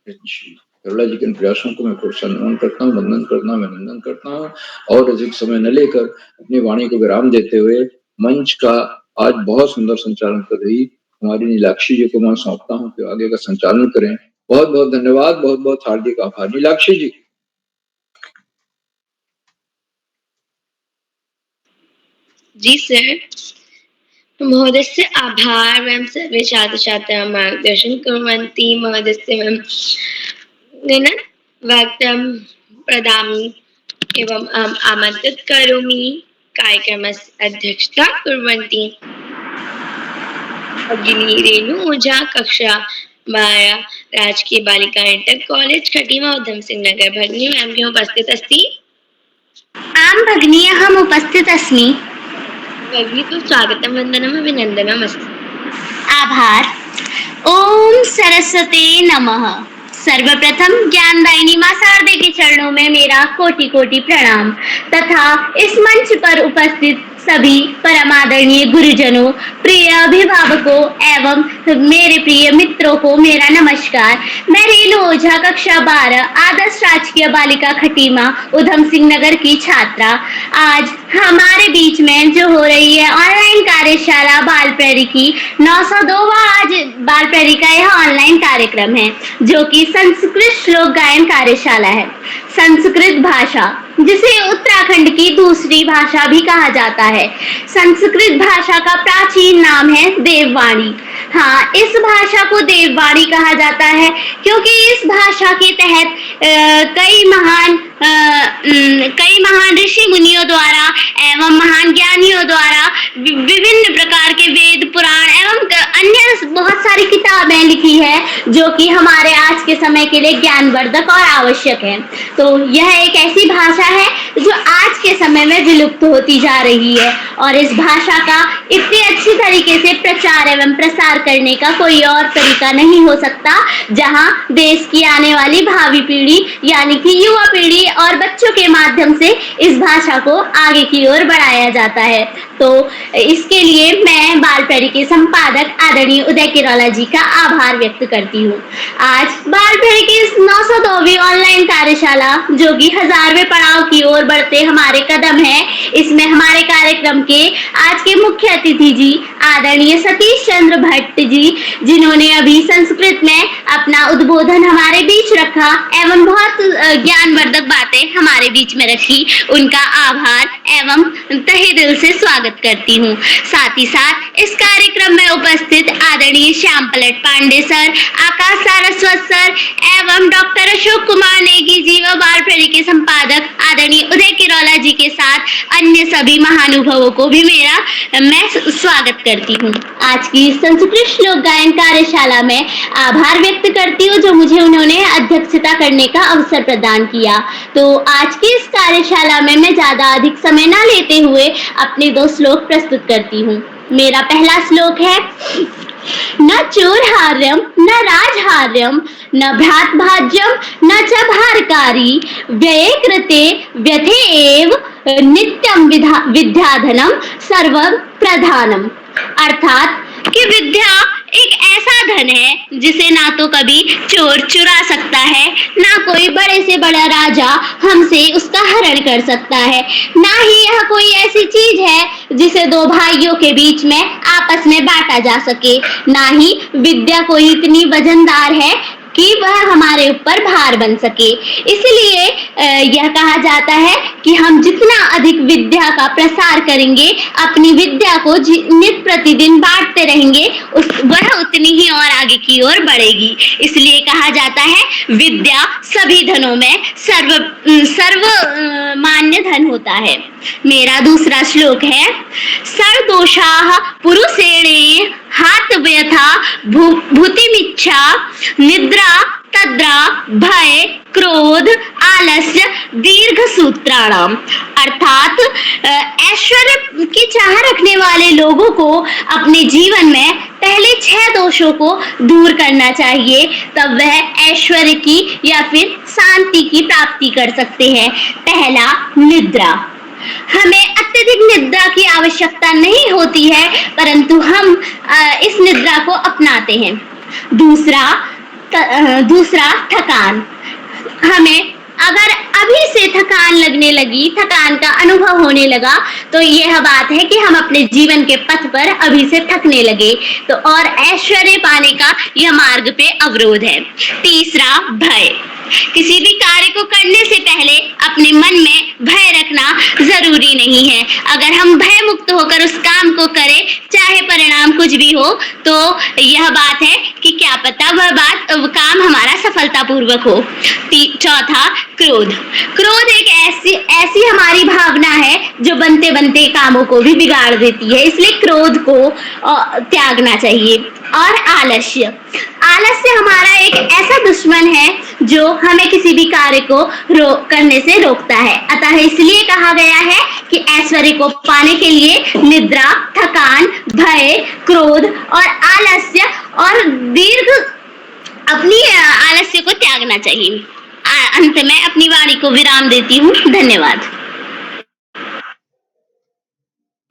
किरौला जी के प्रयासों को मैं प्रोत्साहन करता हूँ, वंदन करता हूँ और अधिक समय न लेकर अपनी वाणी को विराम देते हुए मंच का आज बहुत सुंदर संचालन कर रही हमारी नीलाक्षी जी को मैं सौंपता हूँ कि आगे का संचालन करें। बहुत बहुत धन्यवाद, बहुत बहुत हार्दिक आभार। नीलाक्षी जी। जी सर, महोदयस्य आभार वयं सर्वे छात्र-छात्राः मार्गदर्शनं कुर्वन्ति। महोदयस्य वक्तुं प्रदामि एवं आमन्त्रित करोमि। कार्यक्रमस्य अध्यक्षता कुर्वन्ति भगिनी रेणु ओझा, कक्षा 12 राजकीय बालिका इंटर कॉलेज खटीमा उधम सिंह नगर। भगिनी मैम की उपस्थित अस्ति? आम भगिनी अहम् उपस्थित अस्मि। भगिनी तो स्वागतं वन्दनम् अभिनन्दनम् अस्ति। आभार। ओम सरस्वते नमः। सर्वप्रथम ज्ञानदायिनी मां शारदे के चरणों में मेरा कोटि कोटि प्रणाम तथा इस मंच पर उपस्थित सभी परमादरणीय गुरुजनों, प्रिय अभिभावकों एवं मेरे प्रिय मित्रों को मेरा नमस्कार। मैं रेणु ओझा, कक्षा 12 आदर्श राजकीय बालिका खटीमा उधम सिंह नगर की छात्रा। आज हमारे बीच में जो हो रही है ऑनलाइन कार्यशाला बाल प्रहरी की 902वां आज बाल प्रहरी का यह ऑनलाइन कार्यक्रम है, जो कि संस्कृत श्लोक गायन कार्यशाला है। संस्कृत भाषा, जिसे उत्तराखंड की दूसरी भाषा भी कहा जाता है। संस्कृत भाषा का प्राचीन नाम है देववाणी। हाँ, इस भाषा को देववाणी कहा जाता है क्योंकि इस भाषा के तहत कई महान ऋषि मुनियों द्वारा एवं महान ज्ञानियों द्वारा विभिन्न प्रकार के वेद, पुराण एवं अन्य बहुत सारी किताबें लिखी है, जो कि हमारे आज के समय के लिए ज्ञानवर्धक और आवश्यक है। तो यह एक ऐसी भाषा है जो आज के समय में विलुप्त होती जा रही है और इस भाषा का इतनी अच्छी तरीके से प्रचार एवं प्रसार करने का कोई और तरीका नहीं हो सकता, जहां देश की आने वाली भावी पीढ़ी यानी कि युवा पीढ़ी और बच्चों के माध्यम से इस भाषा को आगे की ओर बढ़ाया जाता है। तो इसके लिए मैं बाल प्रहरी के संपादक आदरणीय उदय किरौला जी का आभार व्यक्त करती हूँ। आज बाल प्रहरी की इस 902वीं ऑनलाइन कार्यशाला, जो कि 1000वें पड़ाव की ओर ओर बढ़ते हमारे कदम हैं। इसमें हमारे कार्यक्रम के आज के मुख्य अतिथि जी आदरणीय सतीश चंद्र भट्ट जी, जिन्होंने अभी संस्कृत में अपना उद्बोधन हमारे बीच रखा एवं बहुत ज्ञानवर्धक बातें हमारे बीच में रखी, उनका आभार एवं तहे दिल से स्वागत करती हूँ। साथ ही साथ इस कार्यक्रम में उपस्थित आदरणीय श्याम पलट पांडे सर, आकाश सारस्वत सर एवं डॉक्टर अशोक कुमार नेगी जी व बाल प्रेरी के संपादक आदरणीय उदय किरौला जी के साथ अन्य सभी महानुभावों को भी मैं स्वागत करती हूँ। आज की संस्कृत श्लोक गायन कार्यशाला में आभार व्यक्त करती हूँ जो मुझे उन्होंने अध्यक्षता करने का अवसर प्रदान किया। तो आज की इस कार्यशाला में मैं ज्यादा अधिक समय न लेते हुए अपने 2 श्लोक प्रस्तुत करती हूँ। मेरा पहला श्लोक है, न चोरहार्यम न राजहार्यम न भ्रातभाज्यम न च भारकारी व्यये कृते व्यथे एव नित्यम विद्याधनम सर्व प्रधानम। अर्थात कि विद्या एक ऐसा धन है जिसे ना तो कभी चोर चुरा सकता है, ना कोई बड़े से बड़ा राजा हमसे उसका हरण कर सकता है, ना ही यह कोई ऐसी चीज है जिसे 2 भाइयों के बीच में आपस में बांटा जा सके, ना ही विद्या कोई इतनी वजनदार है कि वह हमारे ऊपर भार बन सके। इसलिए यह कहा जाता है कि हम जितना अधिक विद्या का प्रसार करेंगे, अपनी विद्या को नित्य प्रतिदिन बांटते रहेंगे, वह उतनी ही और आगे की ओर बढ़ेगी। इसलिए कहा जाता है विद्या सभी धनों में सर्व मान्य धन होता है। मेरा दूसरा श्लोक है, सर्वदोषाः पुरुषेणे हाथ व्यथा भूतिमिच्छा निद्रा तद्रा भय क्रोध आलस्य दीर्घ सूत्राणाम। अर्थात ऐश्वर्य की चाह रखने वाले लोगों को अपने जीवन में पहले 6 दोषों को दूर करना चाहिए, तब वह ऐश्वर्य की या फिर शांति की प्राप्ति कर सकते हैं। पहला, निद्रा। हमें अत्यधिक निद्रा की आवश्यकता नहीं होती है, परंतु हम इस निद्रा को अपनाते हैं। दूसरा थकान। हमें अगर अभी से थकान लगने लगी, थकान का अनुभव होने लगा, तो यह बात है कि हम अपने जीवन के पथ पर अभी से थकने लगे, तो और ऐश्वर्य पाने का यह मार्ग पे अवरोध है। तीसरा, भय। किसी भी कार्य को करने से पहले अपने मन में भय रखना जरूरी नहीं है। अगर हम भय मुक्त होकर उस काम को करें, चाहे परिणाम कुछ भी हो, तो यह बात है कि क्या पता वो काम हमारा सफलतापूर्वक हो। चौथा, क्रोध। क्रोध एक ऐसी हमारी भावना है जो बनते बनते कामों को भी बिगाड़ देती है, इसलिए क्रोध को त्यागना चाहिए। और आलस्य हमारा एक ऐसा दुश्मन है जो हमें किसी भी कार्य को करने से रोकता है। अतः इसलिए कहा गया है कि ऐश्वर्य को पाने के लिए निद्रा, थकान, भय, क्रोध और आलस्य और अपनी आलस्य को त्यागना चाहिए। अंत में अपनी वाणी को विराम देती हूँ। धन्यवाद।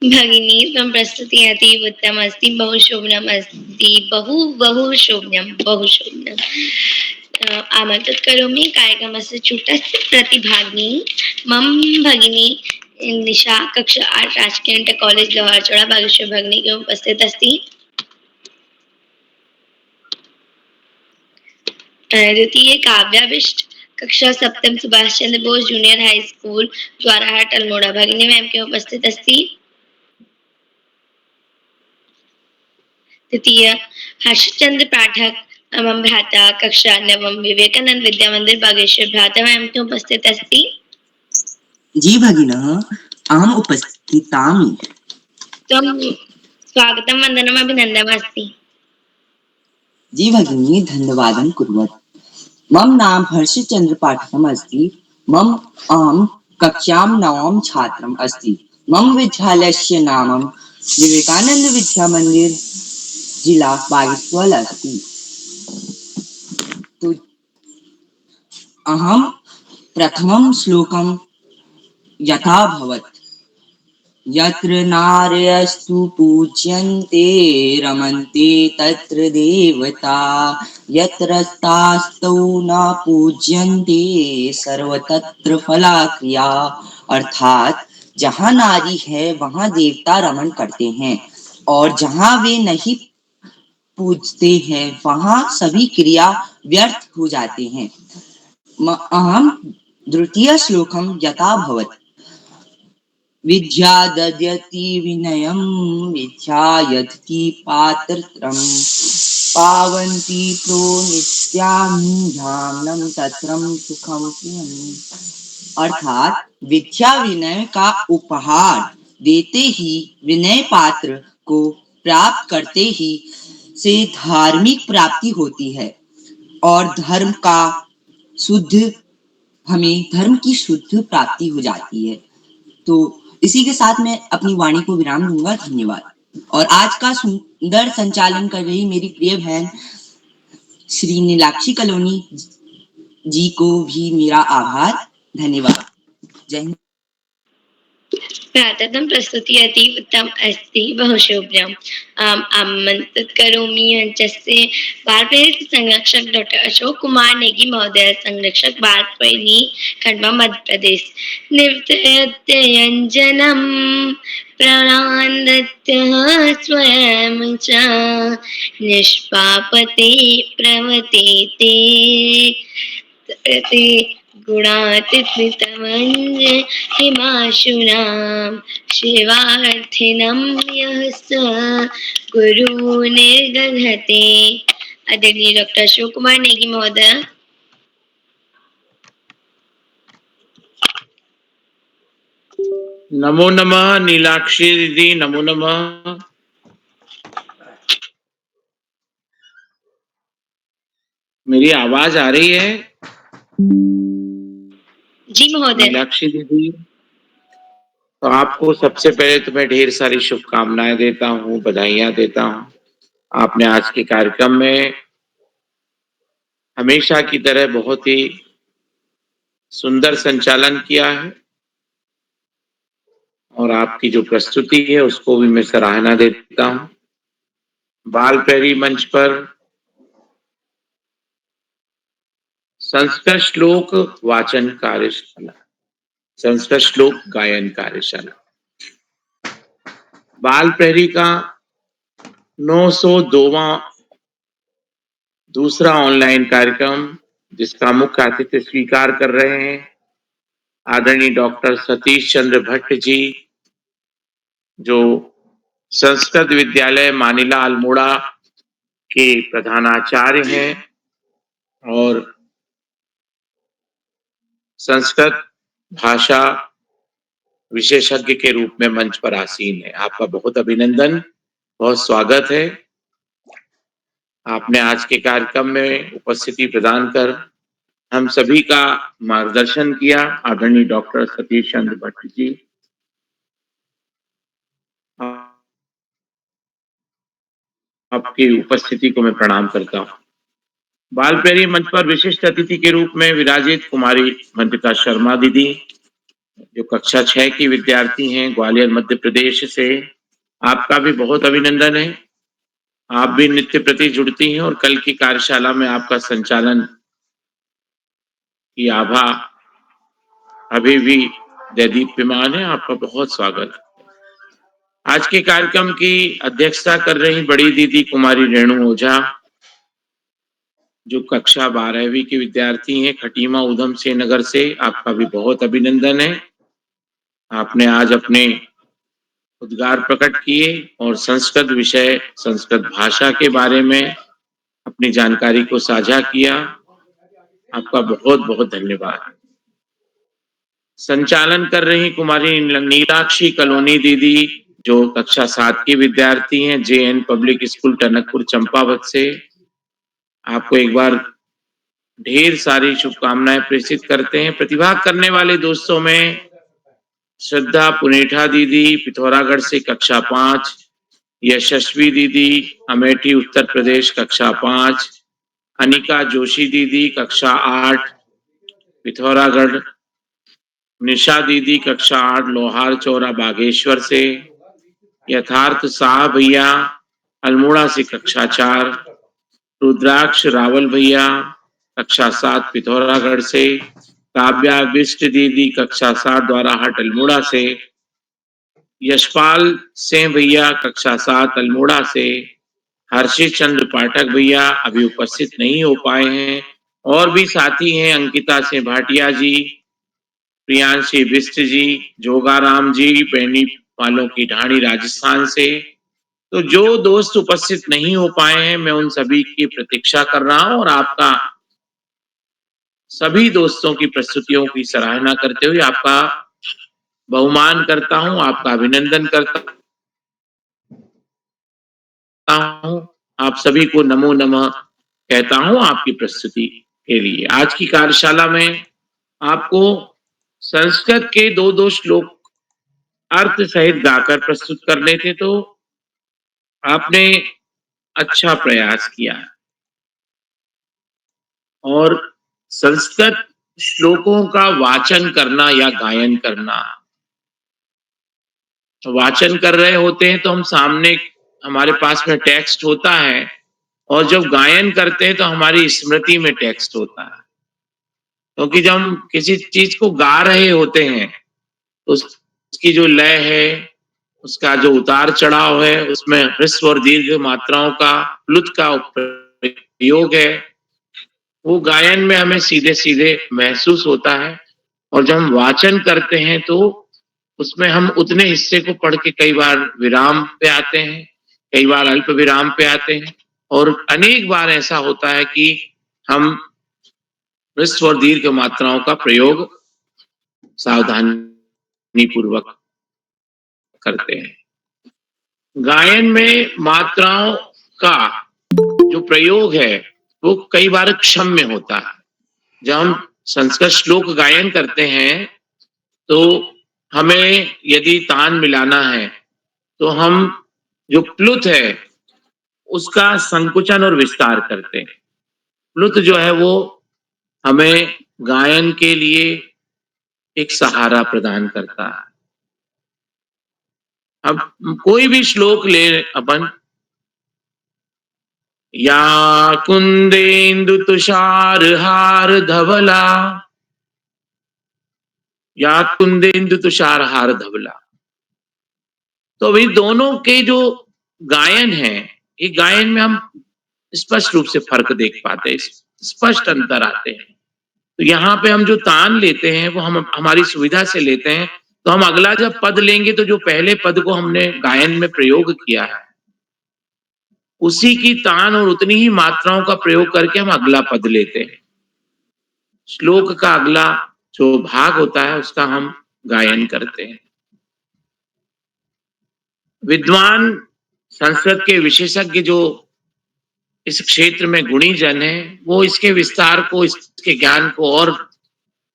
भगिनी त्वं प्रस्तुति अतीव उत्तम अस्ति, बहु शोभनम अस्ति, बहु शोभनम। आमंत्रित करोमि कार्यक्रमस्य चूटस्य प्रतिभागिनी मम भगिनी निशा कक्षा 8 राजकीय इंटर कॉलेज लोहारचौड़ा बागेश्वर भगिनी के उपस्थित अस्ति। द्वितीय काव्याविष्ट कक्षा 7 Subhash Chandra Bose junior high school Dwarahat Almora भगिनी मैम के उपस्थित अस्ति। तृतीय हर्षचंद्र पाठक मम भ्राता कक्षा 9 विवेकानंद विद्या मंदिर बागेश्वर भ्राता मैम के उपस्थित अस्ति। जी भगिनः अहम् उपस्थितामि। त्वं स्वागतं वन्दनम् अभिनन्दनम् अस्ति। जी भगिनी धन्यवादं कुर्वत्। मम नाम हर्षचंद्र पाठकम् अस्ति। अहं कक्षां 9 छात्रम् अस्ति। मम विद्यालयस्य नाम विवेकानंद विद्या मंदिर जिला बागेश्वर अस्ति। तो अहं प्रथमं श्लोकं यथा भवत्, यत्र नार्यस्तु पूज्यन्ते रमन्ते तत्र देवता, यत्र स्तास्तौ न पूज्यन्ते सर्वतत्र फलाक्रिया, अर्थात जहाँ नारी है वहाँ देवता रमण करते हैं और जहाँ वे नहीं पूजते हैं वहाँ सभी क्रिया व्यर्थ हो जाते हैं। अहम द्वितीय श्लोकम यथा भवत् विद्या दद्यति विनयम विद्या यदति पात्रत्रम पावन्ति प्रो नित्याम ध्यानम तत्रम सुखम प्रियम। अर्थात विद्या विनय का उपहार देते ही विनय पात्र को प्राप्त करते ही से धार्मिक प्राप्ति होती है और धर्म की शुद्ध प्राप्ति हो जाती है। तो इसी के साथ मैं अपनी वाणी को विराम दूंगा। धन्यवाद। और आज का सुंदर संचालन कर रही मेरी प्रिय बहन श्री नीलाक्षी कलोनी जी को भी मेरा आभार। धन्यवाद। जय हिंद। प्रातः प्रस्तुति अति उत्तम अस्ति बहुशोभ्यम्। आमंत्रित करोमि मंचस्य बाल प्रेरित संरक्षक डॉक्टर अशोक कुमार नेगी महोदय, संरक्षक बाल प्रेमी खंडवा मध्य प्रदेश। निवृत्त्यञ्जनं प्रणान्दत्यः स्वयं च निष्पापते प्रवतेते गुणातीतमञ्ज हिमाशूनां शिवार्थिनं यः स गुरु निर्गधते। आदरणीय डॉक्टर अशोक कुमार नेगी महोदय। नमो नमः नीलाक्षी दीदी, नमो नमः। मेरी आवाज आ रही है? जी महोदय। नीलाक्षी दीदी, तो आपको सबसे पहले तो मैं ढेर सारी शुभकामनाएं देता हूँ, बधाइयां देता हूँ। आपने आज के कार्यक्रम में हमेशा की तरह बहुत ही सुंदर संचालन किया है और आपकी जो प्रस्तुति है उसको भी मैं सराहना देता हूँ। बाल प्रेरी मंच पर संस्कृत श्लोक वाचन कार्यशाला, संस्कृत श्लोक गायन कार्यशाला, बाल प्रहरी का 902वां दूसरा ऑनलाइन कार्यक्रम, जिसका मुख्य अतिथि स्वीकार कर रहे हैं आदरणीय डॉक्टर सतीश चंद्र भट्ट जी, जो संस्कृत विद्यालय मानिला अल्मोड़ा के प्रधानाचार्य हैं और संस्कृत भाषा विशेषज्ञ के रूप में मंच पर आसीन है। आपका बहुत अभिनंदन, बहुत स्वागत है। आपने आज के कार्यक्रम में उपस्थिति प्रदान कर हम सभी का मार्गदर्शन किया। आदरणीय डॉक्टर सतीश चंद्र भट्ट जी, आपकी उपस्थिति को मैं प्रणाम करता हूँ। बाल प्रेरी मंच पर विशिष्ट अतिथि के रूप में विराजित कुमारी मंत्रिका शर्मा दीदी, जो कक्षा 6 की विद्यार्थी हैं, ग्वालियर मध्य प्रदेश से। आपका भी बहुत अभिनंदन है। आप भी नित्य प्रति जुड़ती हैं और कल की कार्यशाला में आपका संचालन की आभा अभी भी दैदीप्यमान है। आपका बहुत स्वागत है। आज के कार्यक्रम की अध्यक्षता कर रही बड़ी दीदी कुमारी रेणु ओझा, जो कक्षा 12वीं की विद्यार्थी हैं, खटीमा उधम सिंह नगर से। आपका भी बहुत अभिनंदन है। आपने आज अपने उद्गार प्रकट किए और संस्कृत विषय, संस्कृत भाषा के बारे में अपनी जानकारी को साझा किया। आपका बहुत बहुत धन्यवाद। संचालन कर रही कुमारी नीलाक्षी कलोनी दीदी, जो कक्षा 7 की विद्यार्थी हैं, JN public school Tanakpur Champawat से। आपको एक बार ढेर सारी शुभकामनाएं प्रेषित करते हैं। प्रतिभा करने वाले दोस्तों में श्रद्धा पुनेठा दीदी पिथौरागढ़ से कक्षा 5, यशस्वी दीदी अमेठी उत्तर प्रदेश कक्षा 5, अनिका जोशी दीदी कक्षा 8 पिथौरागढ़, निशा दीदी कक्षा 8 लोहार चौरा बागेश्वर से, यथार्थ शाह भैया अल्मोड़ा से कक्षा 4, रुद्राक्ष रावल भैया कक्षा 7 पिथौरागढ़ से, काव्या बिष्ट दीदी कक्षा 7 द्वारा हट अल्मोड़ा से, यशपाल सिंह भैया कक्षा 7 अल्मोड़ा से, हर्षित चंद्र पाठक भैया अभी उपस्थित नहीं हो पाए हैं, और भी साथी हैं अंकिता सिंह भाटिया जी, प्रियांशी बिष्ट जी, जोगाराम जी बैनी वालों की ढाणी राजस्थान से। तो जो दोस्त उपस्थित नहीं हो पाए हैं मैं उन सभी की प्रतीक्षा कर रहा हूं और आपका सभी दोस्तों की प्रस्तुतियों की सराहना करते हुए आपका बहुमान करता हूं, आपका अभिनंदन करता हूं, आप सभी को नमो नमः कहता हूं आपकी प्रस्तुति के लिए। आज की कार्यशाला में आपको संस्कृत के दो श्लोक अर्थ सहित गाकर प्रस्तुत करने थे, तो आपने अच्छा प्रयास किया और संस्कृत श्लोकों का वाचन करना या गायन करना, वाचन कर रहे होते हैं तो हम सामने हमारे पास में टेक्स्ट होता है, और जब गायन करते हैं तो हमारी स्मृति में टेक्स्ट होता है, क्योंकि जब हम किसी चीज को गा रहे होते हैं तो उसकी जो लय है, उसका जो उतार चढ़ाव है, उसमें ह्रस्व और दीर्घ मात्राओं का प्लुत का प्रयोग है, वो गायन में हमें सीधे सीधे महसूस होता है। और जब हम वाचन करते हैं तो उसमें हम उतने हिस्से को पढ़ के कई बार विराम पे आते हैं, कई बार अल्प विराम पे आते हैं, और अनेक बार ऐसा होता है कि हम ह्रस्व और दीर्घ मात्राओं का प्रयोग सावधानी पूर्वक करते हैं। गायन में मात्राओं का जो प्रयोग है वो कई बार क्षम्य होता है। जब हम संस्कृत श्लोक गायन करते हैं तो हमें यदि तान मिलाना है तो हम जो प्लुत है उसका संकुचन और विस्तार करते हैं। प्लुत जो है वो हमें गायन के लिए एक सहारा प्रदान करता है। अब कोई भी श्लोक ले अपन, या कुंदेन्दु तुषार हार धवला, या कुंदेन्दु तुषार हार धवला, तो अभी दोनों के जो गायन है, ये गायन में हम स्पष्ट रूप से फर्क देख पाते हैं, स्पष्ट अंतर आते हैं। तो यहाँ पे हम जो तान लेते हैं वो हम हमारी सुविधा से लेते हैं, तो हम अगला जब पद लेंगे तो जो पहले पद को हमने गायन में प्रयोग किया है उसी की तान और उतनी ही मात्राओं का प्रयोग करके हम अगला पद लेते हैं। श्लोक का अगला जो भाग होता है उसका हम गायन करते हैं। विद्वान संस्कृत के विशेषज्ञ जो इस क्षेत्र में गुणी जन है वो इसके विस्तार को, इसके ज्ञान को और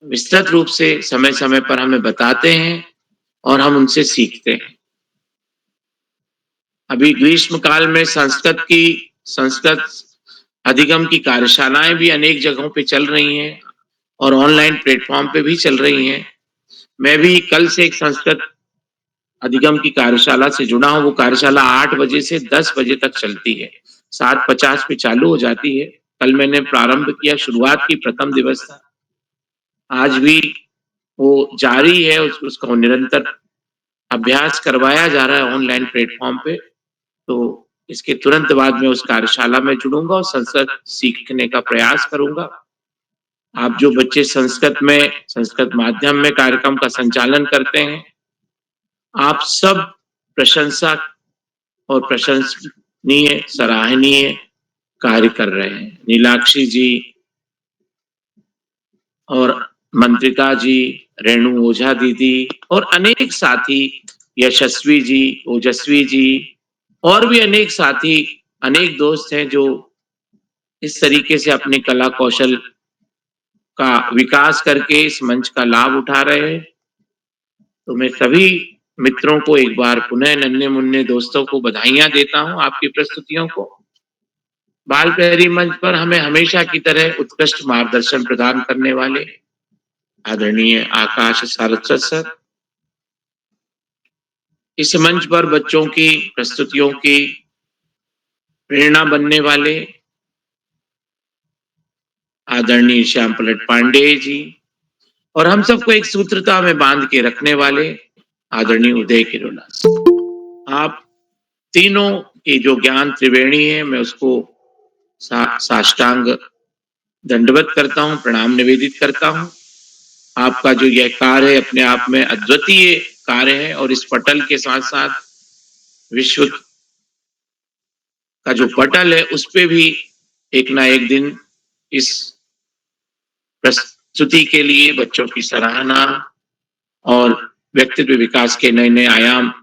विस्तृत रूप से समय समय पर हमें बताते हैं और हम उनसे सीखते हैं। अभी ग्रीष्म काल में संस्कृत अधिगम की कार्यशालाएं भी अनेक जगहों पे चल रही हैं और ऑनलाइन प्लेटफॉर्म पे भी चल रही हैं। मैं भी कल से एक संस्कृत अधिगम की कार्यशाला से जुड़ा हूं। वो कार्यशाला 8 बजे से 10 बजे तक चलती है, 7:50 पे चालू हो जाती है। कल मैंने प्रारंभ किया, शुरुआत की, प्रथम दिवस था। आज भी वो जारी है, उसका निरंतर अभ्यास करवाया जा रहा है ऑनलाइन प्लेटफॉर्म पे। तो इसके तुरंत बाद में उस कार्यशाला में जुड़ूंगा और संस्कृत सीखने का प्रयास करूंगा। आप जो बच्चे संस्कृत माध्यम में कार्यक्रम का संचालन करते हैं, आप सब प्रशंसा और प्रशंसनीय, सराहनीय कार्य कर रहे हैं। नीलाक्षी जी और मंत्रिका जी, रेणु ओझा दीदी और अनेक साथी, यशस्वी जी, ओजस्वी जी और भी अनेक साथी, अनेक दोस्त हैं जो इस तरीके से अपने कला कौशल का विकास करके इस मंच का लाभ उठा रहे हैं। तो मैं सभी मित्रों को एक बार पुनः, नन्हे मुन्ने दोस्तों को बधाइयां देता हूं आपकी प्रस्तुतियों को। बाल प्रहरी मंच पर हमें हमेशा की तरह उत्कृष्ट मार्गदर्शन प्रदान करने वाले आदरणीय आकाश सारस्वत सर, इस मंच पर बच्चों की प्रस्तुतियों की प्रेरणा बनने वाले आदरणीय श्याम पलट पांडे जी, और हम सबको एक सूत्रता में बांध के रखने वाले आदरणीय उदय किरोला। आप तीनों की जो ज्ञान त्रिवेणी है, मैं उसको साष्टांग दंडवत करता हूँ, प्रणाम निवेदित करता हूँ। आपका जो यह कार्य है अपने आप में अद्वितीय कार्य है, और इस पटल के साथ साथ विश्व का जो पटल है उस पे भी एक ना एक दिन इस प्रस्तुति के लिए बच्चों की सराहना और व्यक्तित्व विकास के नए नए आयाम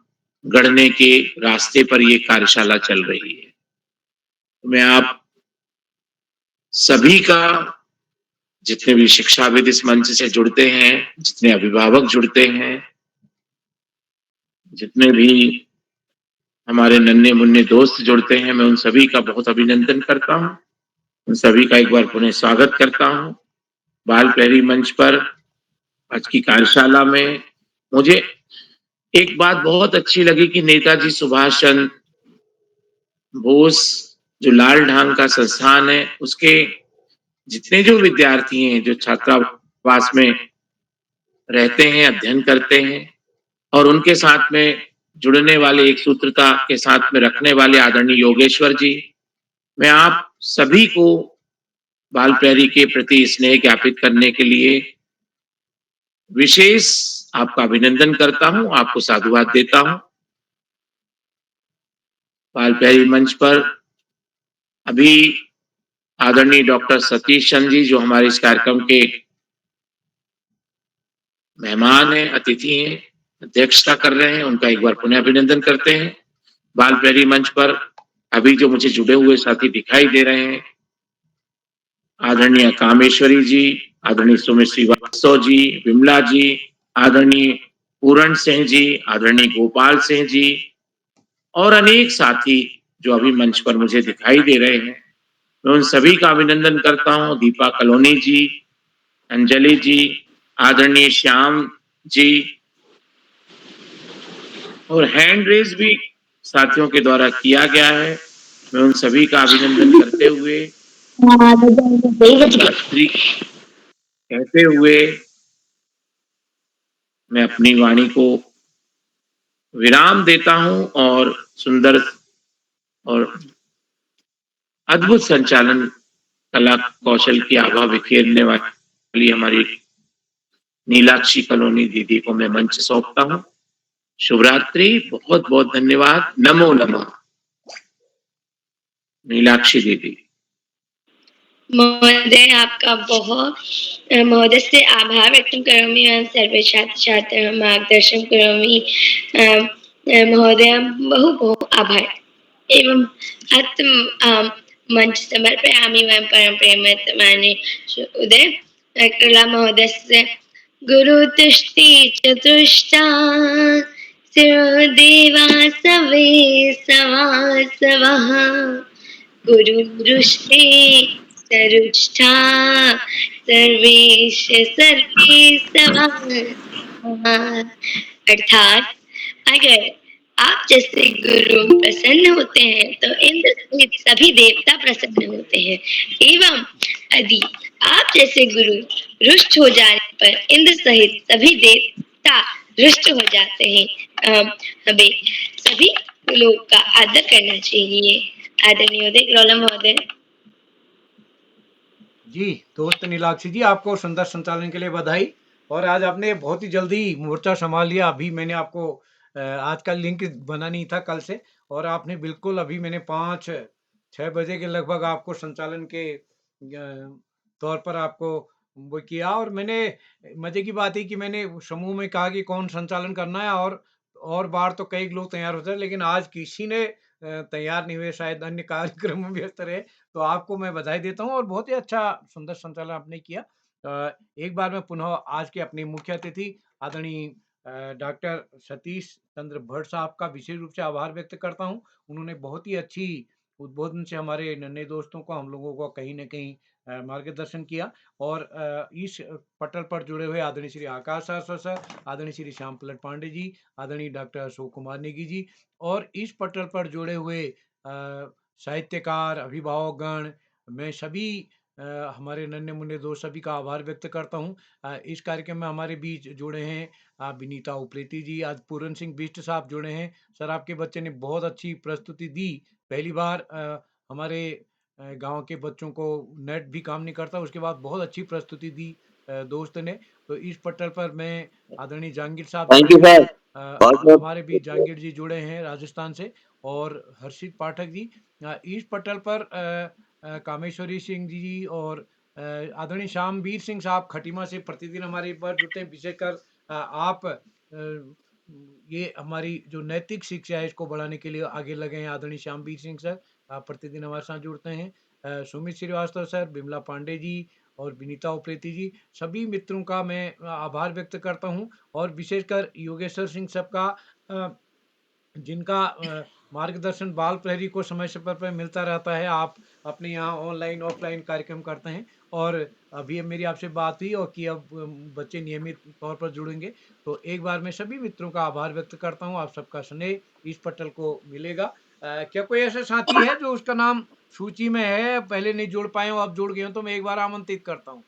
गढ़ने के रास्ते पर ये कार्यशाला चल रही है। मैं आप सभी का, जितने भी शिक्षाविद इस मंच से जुड़ते हैं, जितने अभिभावक जुड़ते हैं, जितने भी हमारे नन्हे मुन्ने दोस्त जुड़ते हैं, मैं उन सभी का बहुत अभिनंदन करता हूं। उन सभी का एक बार पुनः स्वागत करता हूं बाल प्रहरी मंच पर। आज की कार्यशाला में मुझे एक बात बहुत अच्छी लगी कि नेताजी सुभाष चंद्र बोस जो लाल ढांग का संस्थान है, उसके जितने जो विद्यार्थी हैं, जो छात्रावास में रहते हैं, अध्ययन करते हैं, और उनके साथ में जुड़ने वाले, एक सूत्रता के साथ में रखने वाले आदरणीय योगेश्वर जी, मैं आप सभी को बाल प्रहरी के प्रति स्नेह ज्ञापित करने के लिए विशेष आपका अभिनंदन करता हूं, आपको साधुवाद देता हूं। बाल प्रहरी मंच पर अभी आदरणीय डॉक्टर सतीश चंद्र जी, जो हमारे इस कार्यक्रम के मेहमान हैं, अतिथि हैं, अध्यक्षता कर रहे हैं, उनका एक बार पुनः अभिनंदन करते हैं। बाल प्रहरी मंच पर अभी जो मुझे जुड़े हुए साथी दिखाई दे रहे हैं, आदरणीय कामेश्वरी जी, आदरणीय सुमित श्रीवास्तव जी, विमला जी, आदरणीय पूरण सिंह जी, आदरणीय गोपाल सिंह जी, और अनेक साथी जो अभी मंच पर मुझे दिखाई दे रहे हैं, मैं उन सभी का अभिनंदन करता हूं। दीपा कलोनी जी, अंजलि जी, आदरणीय श्याम जी, और हैंड रेज भी साथियों के द्वारा किया गया है। मैं उन सभी का अभिनंदन करते हुए, कहते हुए मैं अपनी वाणी को विराम देता हूं और सुंदर और अद्भुत संचालन कला कौशल की आभा बिखेरने वाली हमारी नीलाक्षी कलोनी दीदी को मैं मंच सौंपता हूं। शुभ रात्रि, बहुत बहुत धन्यवाद। नमो नमः। नीलाक्षी दीदी। महोदय, आपका बहुत महोदय से आभार व्यक्त करोमि एवं सर्वे छात्र छात्राः मार्गदर्शन करोमि। महोदय बहु बहु आभार। एवं अत्र मंच समर्पयामि वयं परम प्रेमत माननीय उदय किरोला महोदयस्य गुरुतुष्टि चतुष्टा देवा सवे सवासवः गुरुरुष्टे सरुष्ठा सर्वेश सर्वे सवाः। अर्थात अगर आप जैसे गुरु प्रसन्न होते हैं तो इंद्र सहित सभी देवता प्रसन्न होते हैं, एवं यदि आप जैसे गुरु रुष्ट हो जाने पर इंद्र सहित सभी देवता रुष्ट हो जाते हैं। हमें सभी लोग का आदर करना चाहिए। आदरणीय उदय किरोला महोदय। जी दोस्त नीलाक्षी जी, आपको सुंदर संचालन के लिए बधाई। और आज आपने बहुत ही जल्दी मोर्चा संभाल लिया। अभी मैंने आपको आज का लिंक बना नहीं था कल से, और आपने बिल्कुल अभी मैंने 5-6 बजे के लगभग आपको संचालन के तौर पर आपको वो किया। और मैंने मजे की बात है कि मैंने समूह में कहा कि कौन संचालन करना है, और बार तो कई लोग तैयार होते हैं, लेकिन आज किसी ने तैयार नहीं हुए, शायद अन्य कार्यक्रम में व्यस्त रहे। तो आपको मैं बधाई देता हूँ, और बहुत ही अच्छा सुंदर संचालन आपने किया। एक बार मैं पुनः आज के अपने मुख्य अतिथि आदरणीय डॉक्टर सतीश चंद्र भट्ट साहब का विशेष रूप से आभार व्यक्त करता हूँ। उन्होंने बहुत ही अच्छी उद्बोधन से हमारे नन्हे दोस्तों को, हम लोगों को कहीं न कहीं मार्गदर्शन किया। और इस पटल पर जुड़े हुए आदरणीय श्री आकाश सर, आदरणीय श्री श्याम पलट पांडे जी, आदरणीय डॉक्टर अशोक कुमार नेगी जी, और इस पटल पर जुड़े हुए साहित्यकार, अभिभावकगण, मैं सभी हमारे नन्हे मुन्ने दोस्त सभी का आभार व्यक्त करता हूँ। इस कार्यक्रम में हमारे बीच जुड़े हैं विनीता उप्रेती जी, आज पूरन सिंह बिष्ट साहब जुड़े हैं। सर, आपके बच्चे ने बहुत अच्छी प्रस्तुति दी। पहली बार हमारे गांव के बच्चों को नेट भी काम नहीं करता, उसके बाद बहुत अच्छी प्रस्तुति दी दोस्त ने। तो इस पटल पर मैं आदरणीय जहांगीर साहब थैंक यू जुड़े हैं, सर, बहुत बहुत हमारे बीच जहांगीर जी जुड़े हैं राजस्थान से, और हर्षित पाठक जी। इस पटल पर कामेश्वरी सिंह जी और आदरणीय श्यामवीर सिंह साहब खटीमा से प्रतिदिन हमारे पर जुड़ते हैं। विशेषकर आप ये हमारी जो नैतिक शिक्षा है इसको बढ़ाने के लिए आगे लगे हैं। आदरणीय श्यामवीर सिंह सर आप प्रतिदिन हमारे साथ जुड़ते हैं। सुमित श्रीवास्तव सर, बिमला पांडे जी और विनीता उप्रेती जी, सभी मित्रों का मैं आभार व्यक्त करता हूं। और विशेषकर योगेश्वर सिंह सब का जिनका मार्गदर्शन बाल प्रहरी को समय समय पर मिलता रहता है। आप अपने यहाँ ऑनलाइन ऑफलाइन कार्यक्रम करते हैं, और अभी मेरी आपसे बात हुई और कि अब बच्चे नियमित तौर पर जुड़ेंगे। तो एक बार मैं सभी मित्रों का आभार व्यक्त करता हूँ। आप सबका स्नेह इस पटल को मिलेगा। क्या कोई ऐसा साथी है जो उसका नाम सूची में है, पहले नहीं जुड़ पाए हो, अब जुड़ गए हो, तो मैं एक बार आमंत्रित करता हूँ।